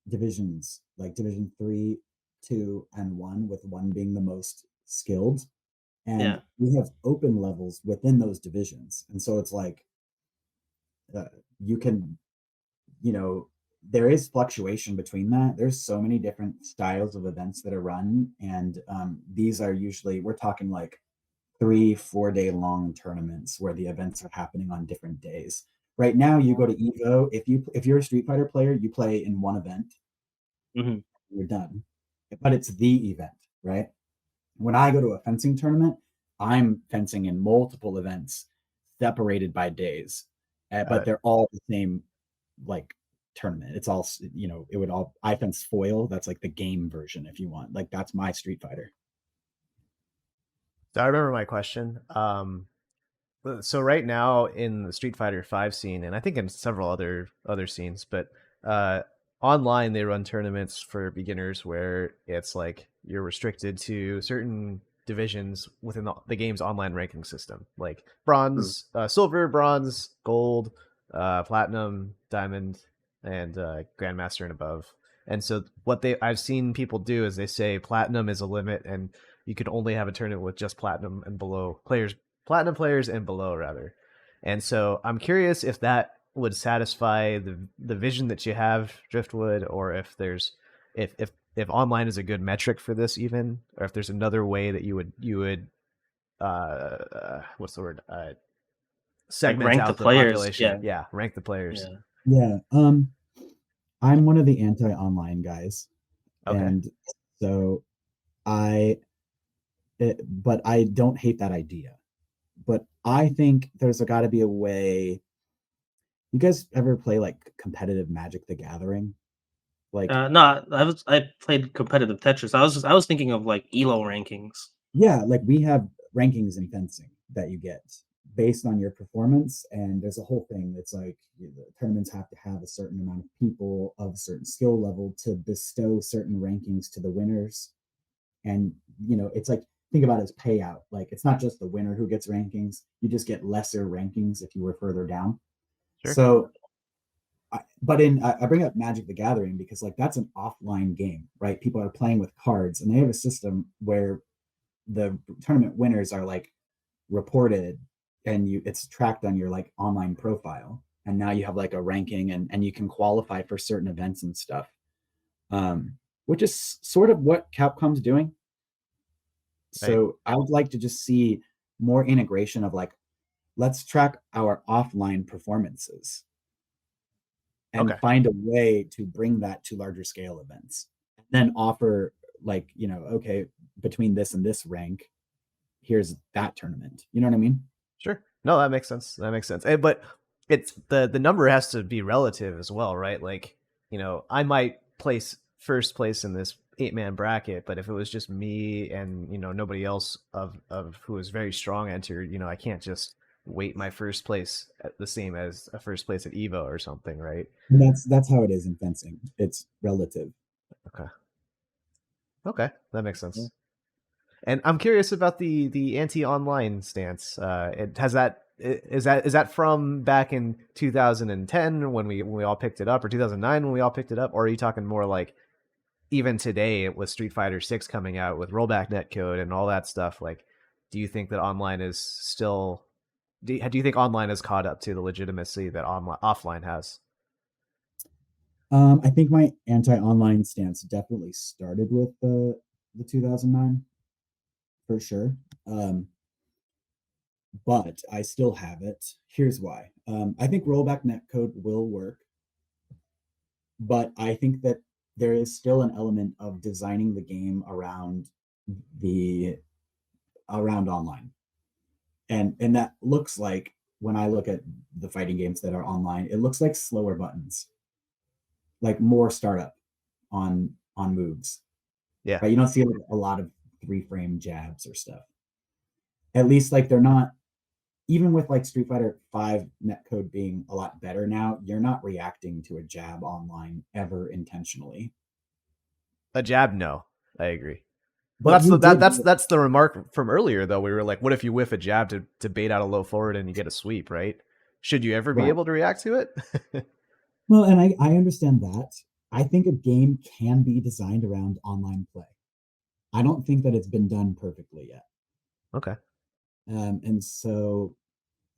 Speaker 1: divisions, like division 3, 2, and 1, with 1 being the most skilled. And
Speaker 3: Yeah,
Speaker 1: we have open levels within those divisions. And so it's like you can, there is fluctuation between that. There's so many different styles of events that are run. And these are usually, we're talking like 3-4 day long tournaments where the events are happening on different days. Right now, you go to Evo. If you're a Street Fighter player, you play in one event,
Speaker 3: hmm
Speaker 1: you're done. But it's the event, right? When I go to a fencing tournament, I'm fencing in multiple events separated by days, but they're all the same like tournament. It's all, it would all, I fence foil. That's like the game version if you want. Like that's my Street Fighter.
Speaker 2: So I remember my question. So right now in the Street Fighter 5 scene, and I think in several other scenes, but uh, online they run tournaments for beginners where it's like you're restricted to certain divisions within the game's online ranking system, like bronze, silver, bronze, gold, platinum, diamond, and grandmaster and above. And so what I've seen people do is they say platinum is a limit, and you can only have a tournament with just platinum and below players, platinum players and below rather. And so I'm curious if that would satisfy the vision that you have, Driftwood, or if there's if online is a good metric for this even, or if there's another way that you would what's the word,
Speaker 3: like
Speaker 2: segment
Speaker 3: rank the
Speaker 2: out the
Speaker 3: players.
Speaker 2: population.
Speaker 3: Yeah,
Speaker 2: Yeah, rank the players.
Speaker 3: yeah.
Speaker 1: Yeah. I'm one of the anti-online guys.
Speaker 2: Okay.
Speaker 1: And so I, but I don't hate that idea. But I think there's got to be a way. You guys ever play like competitive Magic the Gathering? Like,
Speaker 3: No, I played competitive Tetris. I was thinking of like Elo rankings.
Speaker 1: yeah, like we have rankings in fencing that you get based on your performance. And there's a whole thing that's like the tournaments have to have a certain amount of people of a certain skill level to bestow certain rankings to the winners. And, it's like, think about it as payout. Like, it's not just the winner who gets rankings, you just get lesser rankings if you were further down.
Speaker 2: Sure.
Speaker 1: So, I bring up Magic the Gathering because like that's an offline game, right? People are playing with cards, and they have a system where the tournament winners are like reported, and it's tracked on your like online profile, and now you have like a ranking, and you can qualify for certain events and stuff, which is sort of what Capcom's doing.
Speaker 2: Right.
Speaker 1: So I would like to just see more integration of like, let's track our offline performances and
Speaker 2: Okay.
Speaker 1: find a way to bring that to larger scale events, and then offer like, okay, between this and this rank, here's that tournament. You know what I mean?
Speaker 2: Sure. No, that makes sense. That makes sense. But it's the number has to be relative as well, right? Like, I might place first place in this 8-man bracket, but if it was just me and, nobody else of who is very strong entered, I can't just weight my first place at the same as a first place at Evo or something, right?
Speaker 1: And that's how it is in fencing. It's relative.
Speaker 2: Okay. Okay. That makes
Speaker 1: Yeah.
Speaker 2: sense. And I'm curious about the anti-online stance. It has that is that from back in 2010 when we all picked it up, or 2009 when we all picked it up, or are you talking more like even today with Street Fighter 6 coming out with rollback netcode and all that stuff? Like, do you think that online is still? Do you think online has caught up to the legitimacy that offline has?
Speaker 1: I think my anti-online stance definitely started with the 2009 for sure. But I still have it. Here's why. I think rollback netcode will work. but I think that there is still an element of designing the game around the around online. And that looks like, when I look at the fighting games that are online, it looks like slower buttons, like more startup on moves.
Speaker 2: Yeah.
Speaker 1: Right? You don't see like a lot of 3-frame jabs or stuff. At least like they're not, even with like Street Fighter 5 netcode being a lot better now, you're not reacting to a jab online ever intentionally.
Speaker 2: A jab, no. I agree. Well,
Speaker 1: But you did.
Speaker 2: that's the remark from earlier though. We were like, what if you whiff a jab to bait out a low forward and you get a sweep, right? Should you ever be
Speaker 1: Right.
Speaker 2: able to react to it?
Speaker 1: Well, and I understand that. I think a game can be designed around online play. I don't think that it's been done perfectly yet.
Speaker 2: Okay.
Speaker 1: And so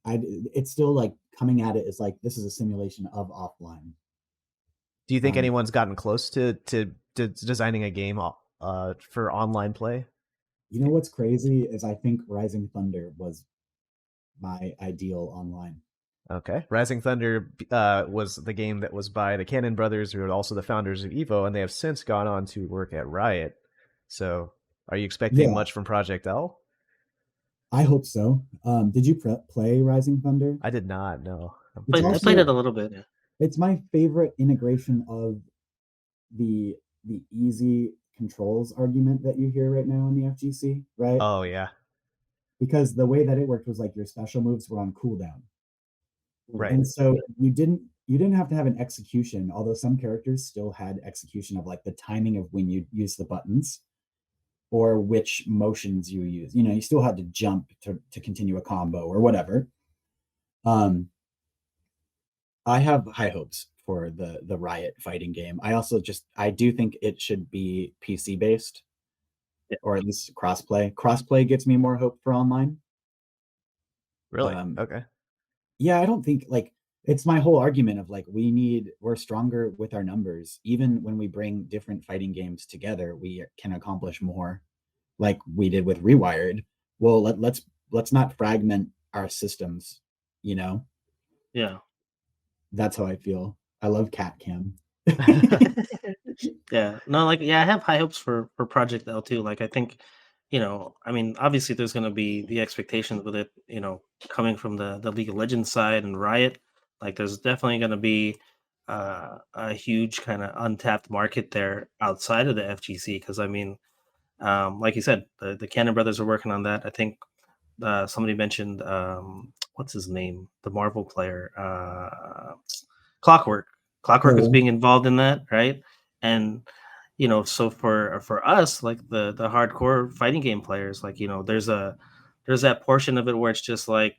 Speaker 1: it's still like coming at it as like, this is a simulation of offline.
Speaker 2: Do you think anyone's gotten close to designing a game for online play?
Speaker 1: You know what's crazy is I think Rising Thunder was my ideal online.
Speaker 2: Okay. Rising Thunder was the game that was by the Cannon brothers, who are also the founders of Evo, and they have since gone on to work at Riot. So are you expecting much from Project L?
Speaker 1: I hope so. Did you play Rising Thunder?
Speaker 2: I did not, no.
Speaker 3: I played it a little bit. Yeah.
Speaker 1: It's my favorite integration of the easy controls argument that you hear right now in the FGC, right?
Speaker 2: Oh, yeah.
Speaker 1: Because the way that it worked was like your special moves were on cooldown.
Speaker 2: Right.
Speaker 1: And so you didn't have to have an execution, although some characters still had execution of like the timing of when you use the buttons or which motions you use. You know, you still had to jump to continue a combo or whatever. I have high hopes for the Riot fighting game. I do think it should be PC based, or at least crossplay. Crossplay gives me more hope for online.
Speaker 2: Really? Okay.
Speaker 1: Yeah, I don't think like it's my whole argument of like we're stronger with our numbers. Even when we bring different fighting games together, we can accomplish more, like we did with Rewired. Well, let's not fragment our systems, you know?
Speaker 3: Yeah.
Speaker 1: That's how I feel. I love Cat Cam.
Speaker 3: Yeah. No, like I have high hopes for Project L too. Like I think, I mean, obviously there's gonna be the expectations with it, coming from the League of Legends side and Riot. Like there's definitely gonna be a huge kind of untapped market there outside of the FGC. Because I mean, like you said, the Cannon brothers are working on that. I think somebody mentioned what's his name, the Marvel player, Clockwork. Clockwork is being involved in that, right? And so for us, like the hardcore fighting game players, like there's that portion of it where it's just like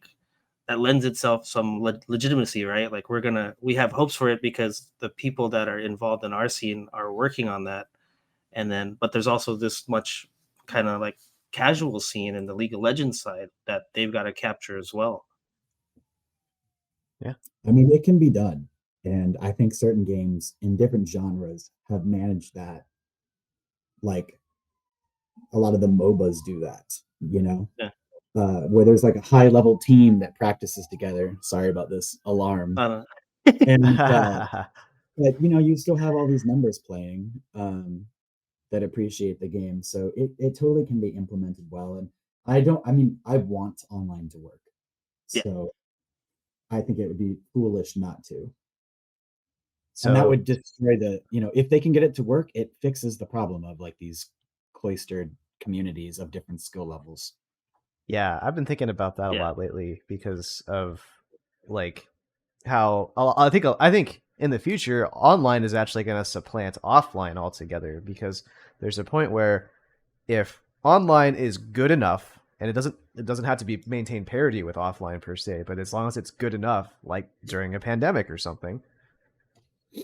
Speaker 3: that lends itself some legitimacy, right? Like we have hopes for it because the people that are involved in our scene are working on that. And then, but there's also this much kind of like casual scene in the League of Legends side that they've got to capture as well.
Speaker 2: Yeah.
Speaker 1: I mean, it can be done. And I think certain games in different genres have managed that. Like a lot of the MOBAs do that,
Speaker 3: Yeah.
Speaker 1: Where there's like a high level team that practices together. Sorry about this alarm. And but you still have all these numbers playing that appreciate the game. So it totally can be implemented well. And I want online to work. So I think it would be foolish not to. So, and that would destroy if they can get it to work, it fixes the problem of like these cloistered communities of different skill levels.
Speaker 2: Yeah, I've been thinking about that a lot lately because of like how I think in the future online is actually going to supplant offline altogether, because there's a point where if online is good enough, and it doesn't have to be maintain parity with offline per se, but as long as it's good enough, like during a pandemic or something,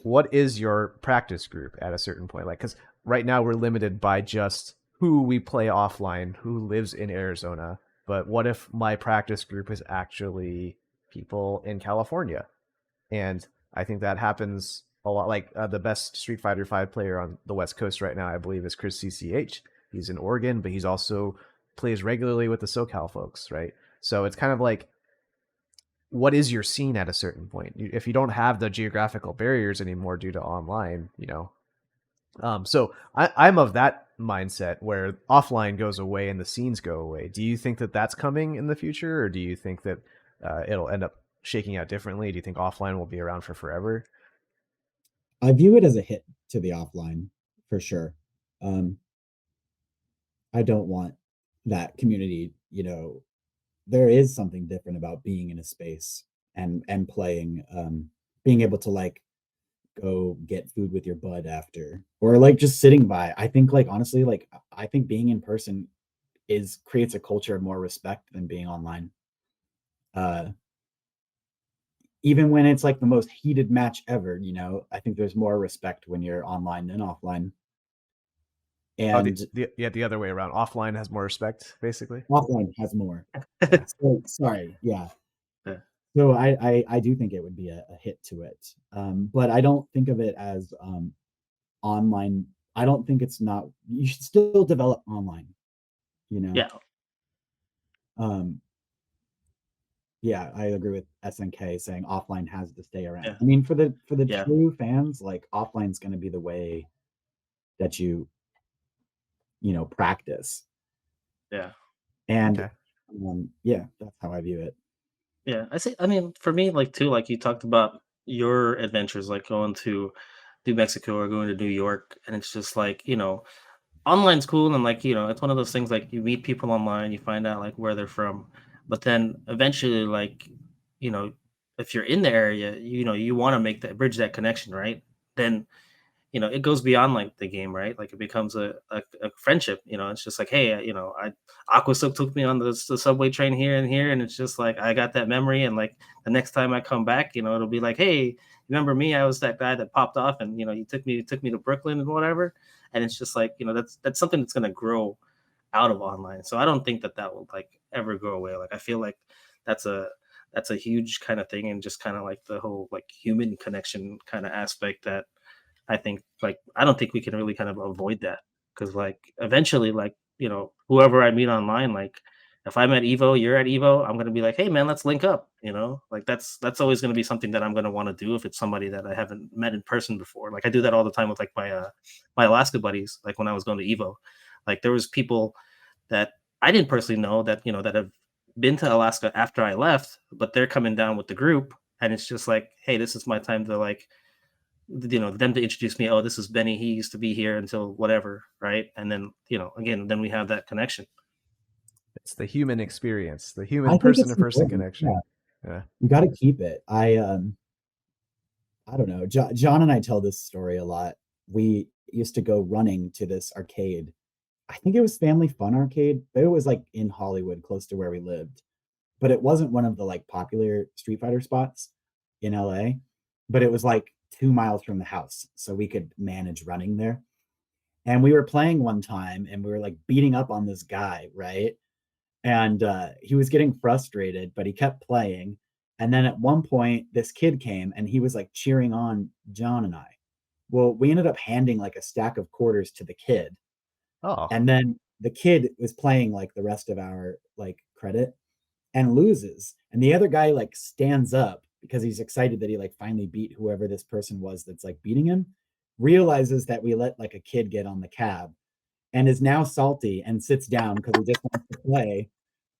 Speaker 2: what is your practice group at a certain point? Like, because right now we're limited by just who we play offline, who lives in Arizona. But what if my practice group is actually people in California? And I think that happens a lot. Like the best Street Fighter 5 player on the West Coast right now, I believe, is Chris CCH. He's in Oregon, but he's also plays regularly with the SoCal folks, right? So it's kind of like what is your scene at a certain point? If you don't have the geographical barriers anymore due to online, so I'm of that mindset where offline goes away and the scenes go away. Do you think that that's coming in the future, or do you think that it'll end up shaking out differently? Do you think offline will be around for forever?
Speaker 1: I view it as a hit to the offline for sure. Um, I don't want that community, there is something different about being in a space and playing, being able to like go get food with your bud after, or like just sitting by. I think like honestly, like I think being in person is creates a culture of more respect than being online. Uh Even when it's like the most heated match ever, I think there's more respect when you're online than offline.
Speaker 2: Oh,
Speaker 1: And
Speaker 2: the other way around. Offline has more respect, basically.
Speaker 1: offline has more. Yeah. So sorry. Yeah.
Speaker 3: Yeah.
Speaker 1: So I do think it would be a hit to it. But I don't think of it as online. I don't think it's not, you should still develop online, you know?
Speaker 3: Yeah.
Speaker 1: Um, yeah, I agree with SNK saying offline has to stay around.
Speaker 3: Yeah.
Speaker 1: I mean, for the
Speaker 3: Yeah.
Speaker 1: true fans, like offline's going to be the way that practice.
Speaker 3: Yeah.
Speaker 1: And
Speaker 2: Okay.
Speaker 1: yeah, that's how I view it.
Speaker 3: Yeah. I mean, for me, like too, like you talked about your adventures, like going to New Mexico or going to New York, and it's just like, online's cool, and like, it's one of those things like you meet people online, you find out like where they're from, but then eventually, like, you know, if you're in the area, you want to make that bridge, that connection, right? Then it goes beyond like the game, right? Like it becomes a friendship. It's just like, hey, Aqua took me on the subway train here and here, and it's just like I got that memory, and like the next time I come back, it'll be like, hey, remember me? I was that guy that popped off, and you took me to Brooklyn and whatever. And it's just like, that's something that's gonna grow out of online. So I don't think that will like ever go away. Like I feel like that's a that's a huge kind of thing, and just kind of like the whole like human connection kind of aspect that I think like I don't think we can really kind of avoid that, because like eventually, like whoever I meet online, like if I'm at Evo, you're at Evo, I'm gonna be like, hey man, let's link up. Like that's always gonna be something that I'm gonna want to do if it's somebody that I haven't met in person before. Like I do that all the time with like my Alaska buddies. Like when I was going to Evo, like there was people that I didn't personally know that that have been to Alaska after I left, but they're coming down with the group, and it's just like, hey, this is my time to like them to introduce me. Oh, this is Benny. He used to be here until whatever, right? And then again, then we have that connection.
Speaker 2: It's the human experience, the
Speaker 1: I
Speaker 2: human
Speaker 1: think
Speaker 2: person
Speaker 1: it's
Speaker 2: to person
Speaker 1: important. Yeah,
Speaker 2: connection. Yeah.
Speaker 1: you got to keep it. I don't know. John and I tell this story a lot. We used to go running to this arcade. I think it was Family Fun Arcade, but it was like in Hollywood, close to where we lived. But it wasn't one of the like popular Street Fighter spots in LA, but it was like 2 miles from the house. So we could manage running there. And we were playing one time and we were like beating up on this guy, right? And he was getting frustrated, but he kept playing. And then at one point, this kid came and he was like cheering on John and I. Well, we ended up handing like a stack of quarters to the kid.
Speaker 2: Oh.
Speaker 1: And then the kid was playing like the rest of our like credit and loses. And the other guy like stands up because he's excited that he like finally beat whoever this person was that's like beating him, realizes that we let like a kid get on the cab and is now salty and sits down because he just wants to play,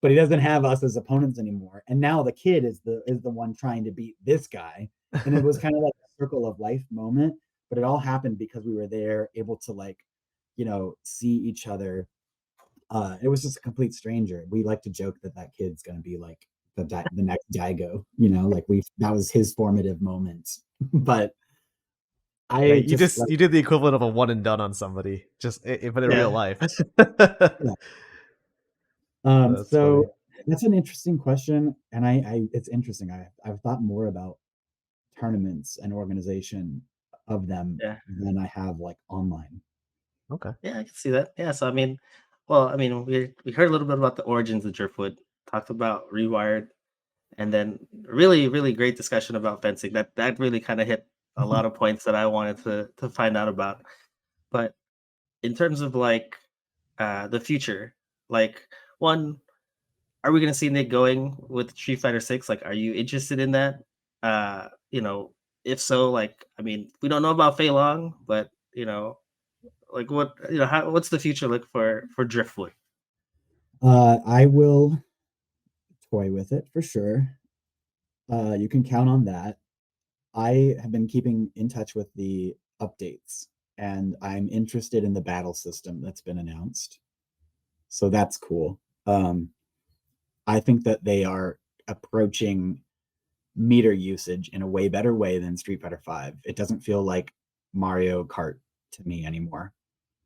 Speaker 1: but he doesn't have us as opponents anymore. And now the kid is the one trying to beat this guy. And it was kind of like a circle of life moment, but it all happened because we were there able to like, see each other. It was just a complete stranger. We like to joke that kid's going to be like the next Daigo, like that was his formative moments. But
Speaker 2: Yeah,
Speaker 1: I just like,
Speaker 2: you did the equivalent of a one and done on somebody, but in real
Speaker 3: Yeah.
Speaker 2: life.
Speaker 1: yeah.
Speaker 2: That's funny.
Speaker 1: So that's an interesting question, and I it's interesting. I've thought more about tournaments and organization of them
Speaker 3: Yeah.
Speaker 1: than I have like online.
Speaker 2: Okay.
Speaker 3: Yeah, I can see that. Yeah. So I mean, well, I mean, we heard a little bit about the origins of Driftwood, talked about Rewired, and then really, really great discussion about fencing. That really kind of hit a lot of points that I wanted to find out about. But in terms of like the future, like one, are we gonna see Nick going with Street Fighter 6? Like, are you interested in that? You know, if so, like, I mean, we don't know about Fei Long, but you know, like what what's the future look for Driftwood?
Speaker 1: I will toy with it for sure. You can count on that. I have been keeping in touch with the updates, and I'm interested in the battle system that's been announced. So that's cool. I think that they are approaching meter usage in a way better way than Street Fighter 5. It doesn't feel like Mario Kart to me anymore,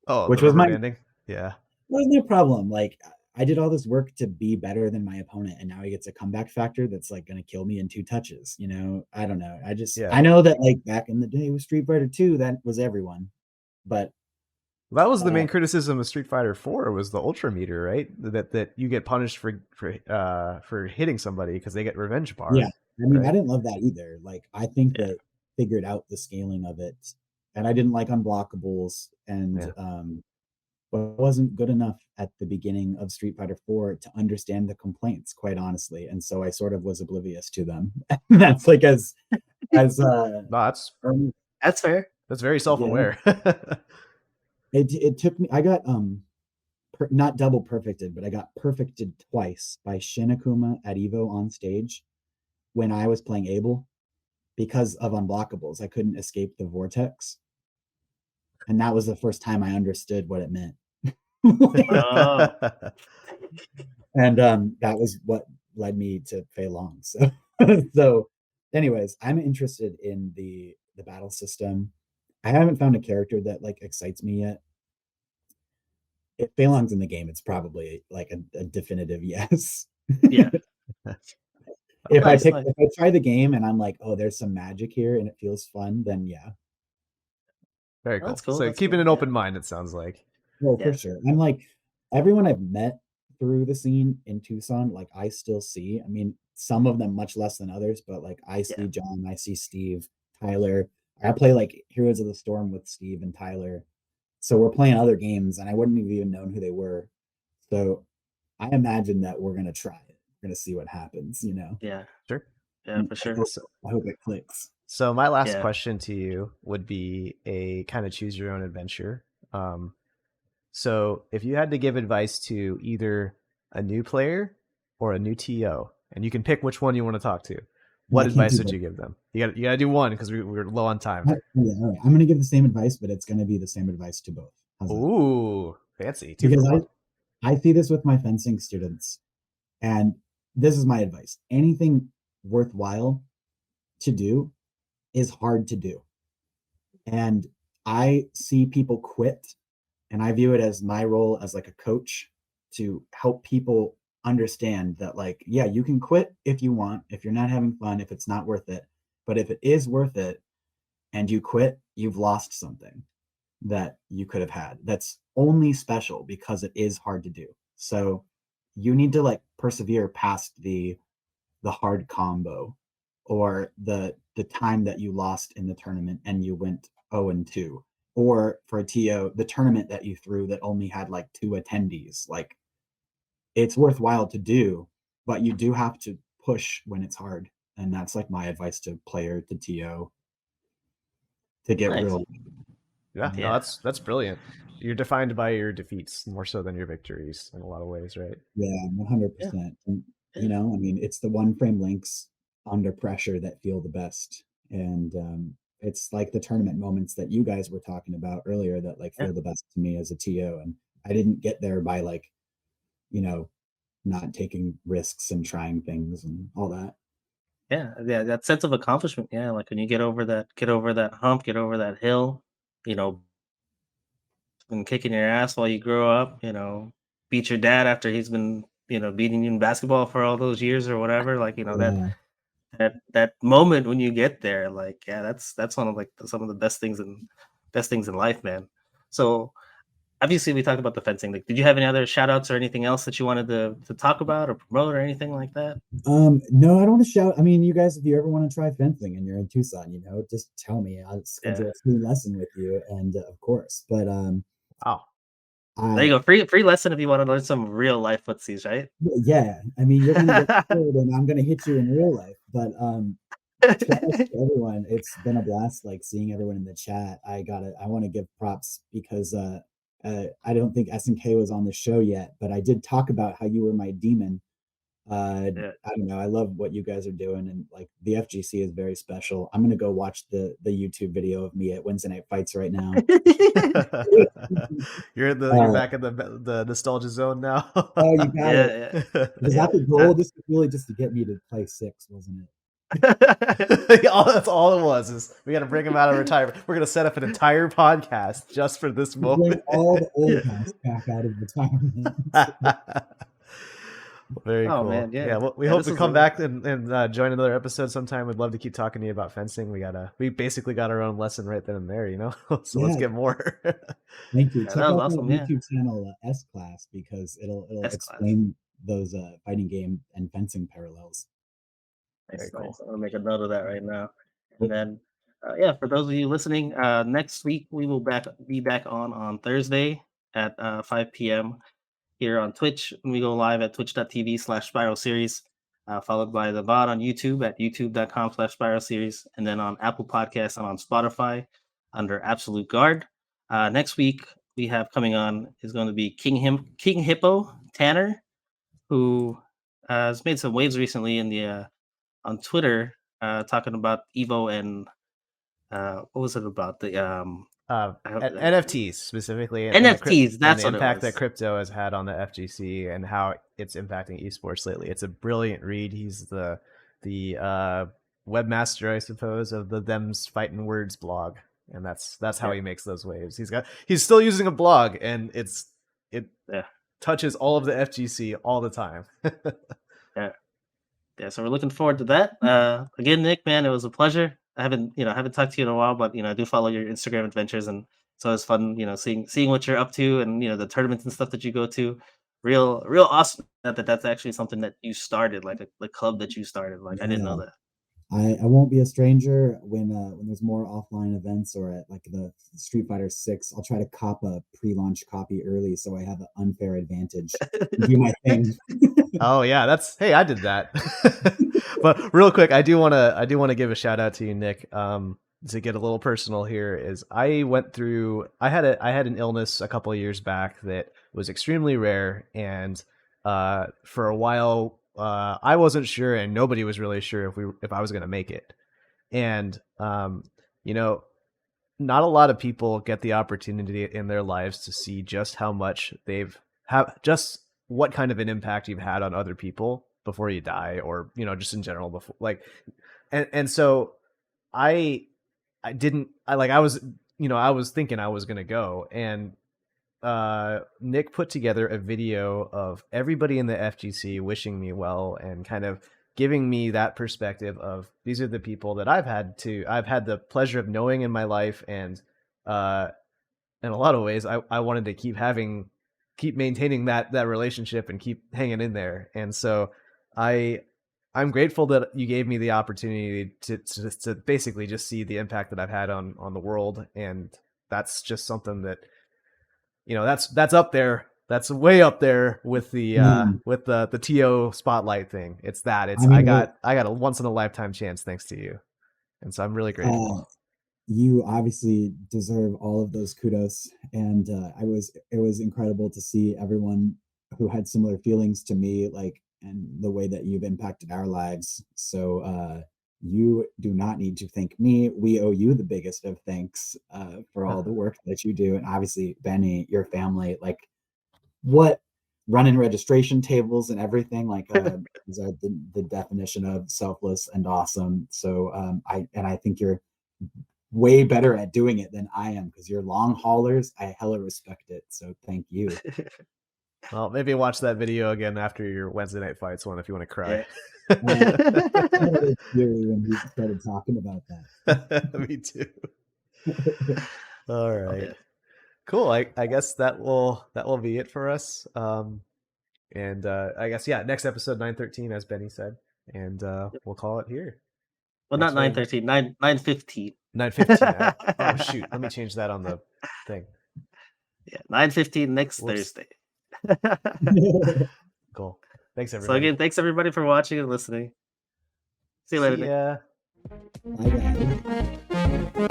Speaker 2: Oh,
Speaker 1: which
Speaker 2: the
Speaker 1: was
Speaker 2: rubber
Speaker 1: my
Speaker 2: banding. Yeah.
Speaker 1: problem. Like I did all this work to be better than my opponent, and now he gets a comeback factor that's like going to kill me in 2 touches. You know, I don't know.
Speaker 2: Yeah.
Speaker 1: I know that like back in the day with Street Fighter 2, that was everyone, but
Speaker 2: that was the main criticism of Street Fighter 4 was the ultra meter, right? That you get punished for hitting somebody because they get revenge bar.
Speaker 1: Yeah, I mean,
Speaker 2: right?
Speaker 1: I didn't love that either. Like, I think that figured out the scaling of it, and I didn't like unblockables, and but it wasn't good enough at the beginning of Street Fighter 4 to understand the complaints, quite honestly, and so I sort of was oblivious to them. That's like as
Speaker 2: no,
Speaker 3: that's fair.
Speaker 2: That's very self-aware.
Speaker 1: It took me. I got not double perfected, but I got perfected twice by Shin Akuma at Evo on stage when I was playing Abel because of unblockables. I couldn't escape the vortex. And that was the first time I understood what it meant. And that was what led me to Fei Long. So so anyways, I'm interested in the battle system. I haven't found a character that like excites me yet. If Fei Long's in the game, it's probably like a definitive yes.
Speaker 3: Yeah.
Speaker 1: If I try the game and I'm like, oh, there's some magic here and it feels fun, then yeah.
Speaker 2: Very cool. Cool. So keeping an open mind, it sounds like.
Speaker 1: Well, for sure. I'm like, everyone I've met through the scene in Tucson, like I still see. I mean, some of them much less than others, but like I see Jon, I see Steve, Tyler. I play like Heroes of the Storm with Steve and Tyler. So we're playing other games and I wouldn't have even known who they were. So I imagine that we're gonna try it. We're gonna see what happens, you know.
Speaker 3: Yeah.
Speaker 2: Sure.
Speaker 3: Yeah, for sure.
Speaker 1: I hope it clicks.
Speaker 2: So my last question to you would be a kind of choose your own adventure. So if you had to give advice to either a new player or a new TO, and you can pick which one you want to talk to, what advice would you give them? You got to do one because we're low on time.
Speaker 1: Yeah, all right. I'm going to give the same advice, but it's going to be the same advice to both.
Speaker 2: Ooh, fancy.
Speaker 1: Because I see this with my fencing students, and this is my advice. Anything worthwhile to do is hard to do. And I see people quit, and I view it as my role as like a coach to help people understand that like, yeah, you can quit if you want, if you're not having fun, if it's not worth it. But if it is worth it and you quit, you've lost something that you could have had. That's only special because it is hard to do. So you need to like persevere past the hard combo or the time that you lost in the tournament and you went 0-2, or for a TO, the tournament that you threw that only had like 2 attendees. Like it's worthwhile to do, but you do have to push when it's hard. And that's like my advice to player, to TO, to get real.
Speaker 2: Yeah, no, that's brilliant. You're defined by your defeats more so than your victories in a lot of ways, right?
Speaker 1: Yeah, 100%. And, you know, I mean, it's the one frame links under pressure that feel the best. And it's like the tournament moments that you guys were talking about earlier that like feel the best to me as a TO. And I didn't get there by like, you know, not taking risks and trying things and all that.
Speaker 3: Yeah, that sense of accomplishment. Yeah, like when you get over that hump, get over that hill, you know, been kicking your ass while you grow up, you know, beat your dad after he's been, you know, beating you in basketball for all those years or whatever. Like, you know, that moment when you get there, like, yeah, that's one of like some of the best things in life, man. So obviously we talked about the fencing. Like, did you have any other shout outs or anything else that you wanted to talk about or promote or anything like that?
Speaker 1: No, I don't want to shout. I mean, you guys, if you ever want to try fencing and you're in Tucson, you know, just tell me. I'll schedule a free lesson with you, and of course. But
Speaker 3: There you go. Free lesson if you want to learn some real life footsies, right?
Speaker 1: Yeah, I mean, you're gonna get scared, and I'm gonna hit you in real life. But shout out to everyone. It's been a blast, like seeing everyone in the chat. I want to give props because I don't think SNK was on the show yet, but I did talk about how you were my demon.
Speaker 3: Yeah.
Speaker 1: I don't know. I love what you guys are doing, and like the FGC is very special. I'm gonna go watch the YouTube video of me at Wednesday Night Fights right now.
Speaker 2: You're back in the nostalgia zone now.
Speaker 1: Oh, you got it.
Speaker 3: Yeah.
Speaker 1: Was that the goal? This was really just to get me to play 6, wasn't it?
Speaker 2: That's all it was. Is we got to bring him out of retirement. We're gonna set up an entire podcast just for this moment.
Speaker 1: Bring all the old guys back out of retirement.
Speaker 2: Very cool.
Speaker 3: Man, yeah.
Speaker 2: Well, we hope to come back and join another episode sometime. We'd love to keep talking to you about fencing. We basically got our own lesson right then and there, you know. So let's get more.
Speaker 1: Thank you. Check out
Speaker 3: awesome,
Speaker 1: my YouTube channel, S Class, because it'll explain those fighting game and fencing parallels.
Speaker 3: Very cool. Nice. I'll make a note of that right now. And then, for those of you listening, next week we will be back on Thursday at 5 p.m. here on Twitch. We go live at twitch.tv/Spiral Series, followed by the VOD on YouTube at youtube.com/Spiral Series, and then on Apple Podcasts and on Spotify under Absolute Guard. Next week we have coming on is going to be King Hippo Tanner, who has made some waves recently in the on Twitter, talking about Evo and what was it about the
Speaker 2: NFTs specifically.
Speaker 3: NFTs, that's
Speaker 2: and the
Speaker 3: what
Speaker 2: impact
Speaker 3: it was.
Speaker 2: that crypto has had on the FGC and how it's impacting esports lately. It's a brilliant read. He's the webmaster, I suppose, of the Them's Fightin' Words blog, and that's how he makes those waves. He's still using a blog, and it touches all of the FGC all the time.
Speaker 3: Yeah, so we're looking forward to that. Again, Nick, man, it was a pleasure. I haven't talked to you in a while, but I do follow your Instagram adventures, and so it's fun, seeing what you're up to, and the tournaments and stuff that you go to. Real awesome that's actually something that you started, like the club that you started. Like I didn't know that.
Speaker 1: I won't be a stranger when there's more offline events or at like the Street Fighter 6. I'll try to cop a pre-launch copy early so I have an unfair advantage. Do my thing.
Speaker 2: Oh yeah, I did that. But real quick, I do want to give a shout out to you, Nick. To get a little personal here, is I had an illness a couple of years back that was extremely rare, and for a while I wasn't sure, and nobody was really sure if I was going to make it. And not a lot of people get the opportunity in their lives to see just how much just what kind of an impact you've had on other people before you die, or just in general before, like, and so I was thinking I was gonna go, and Nick put together a video of everybody in the FGC wishing me well and kind of giving me that perspective of these are the people that I've had the pleasure of knowing in my life, and in a lot of ways I wanted to keep maintaining that relationship and keep hanging in there. And so I'm grateful that you gave me the opportunity to basically just see the impact that I've had on the world. And that's just something that, that's up there. That's way up there with the TO spotlight thing. I got a once in a lifetime chance thanks to you. And so I'm really grateful.
Speaker 1: You obviously deserve all of those kudos, and it was incredible to see everyone who had similar feelings to me, like, and the way that you've impacted our lives. So you do not need to thank me. We owe you the biggest of thanks for all the work that you do, and obviously Benny, your family, like what running registration tables and everything, like these are the definition of selfless and awesome. So I think you're way better at doing it than I am, because you're long haulers. I hella respect it. So thank you.
Speaker 2: Well, maybe watch that video again after your Wednesday Night Fights one if you want to cry.
Speaker 1: When we started talking about that.
Speaker 2: Me too. All right. Cool. I guess that will be it for us. And I guess next episode 913, as Benny said, and we'll call it here.
Speaker 3: Well, not 913, 915.
Speaker 2: 915. Oh shoot! Let me change that on the thing.
Speaker 3: Yeah, 9:15 next
Speaker 2: Whoops.
Speaker 3: Thursday.
Speaker 2: Cool. Thanks,
Speaker 3: So
Speaker 2: everybody.
Speaker 3: again, thanks everybody for watching and listening. See you later,
Speaker 2: See
Speaker 3: Nick.
Speaker 2: ya.
Speaker 1: Bye, guys.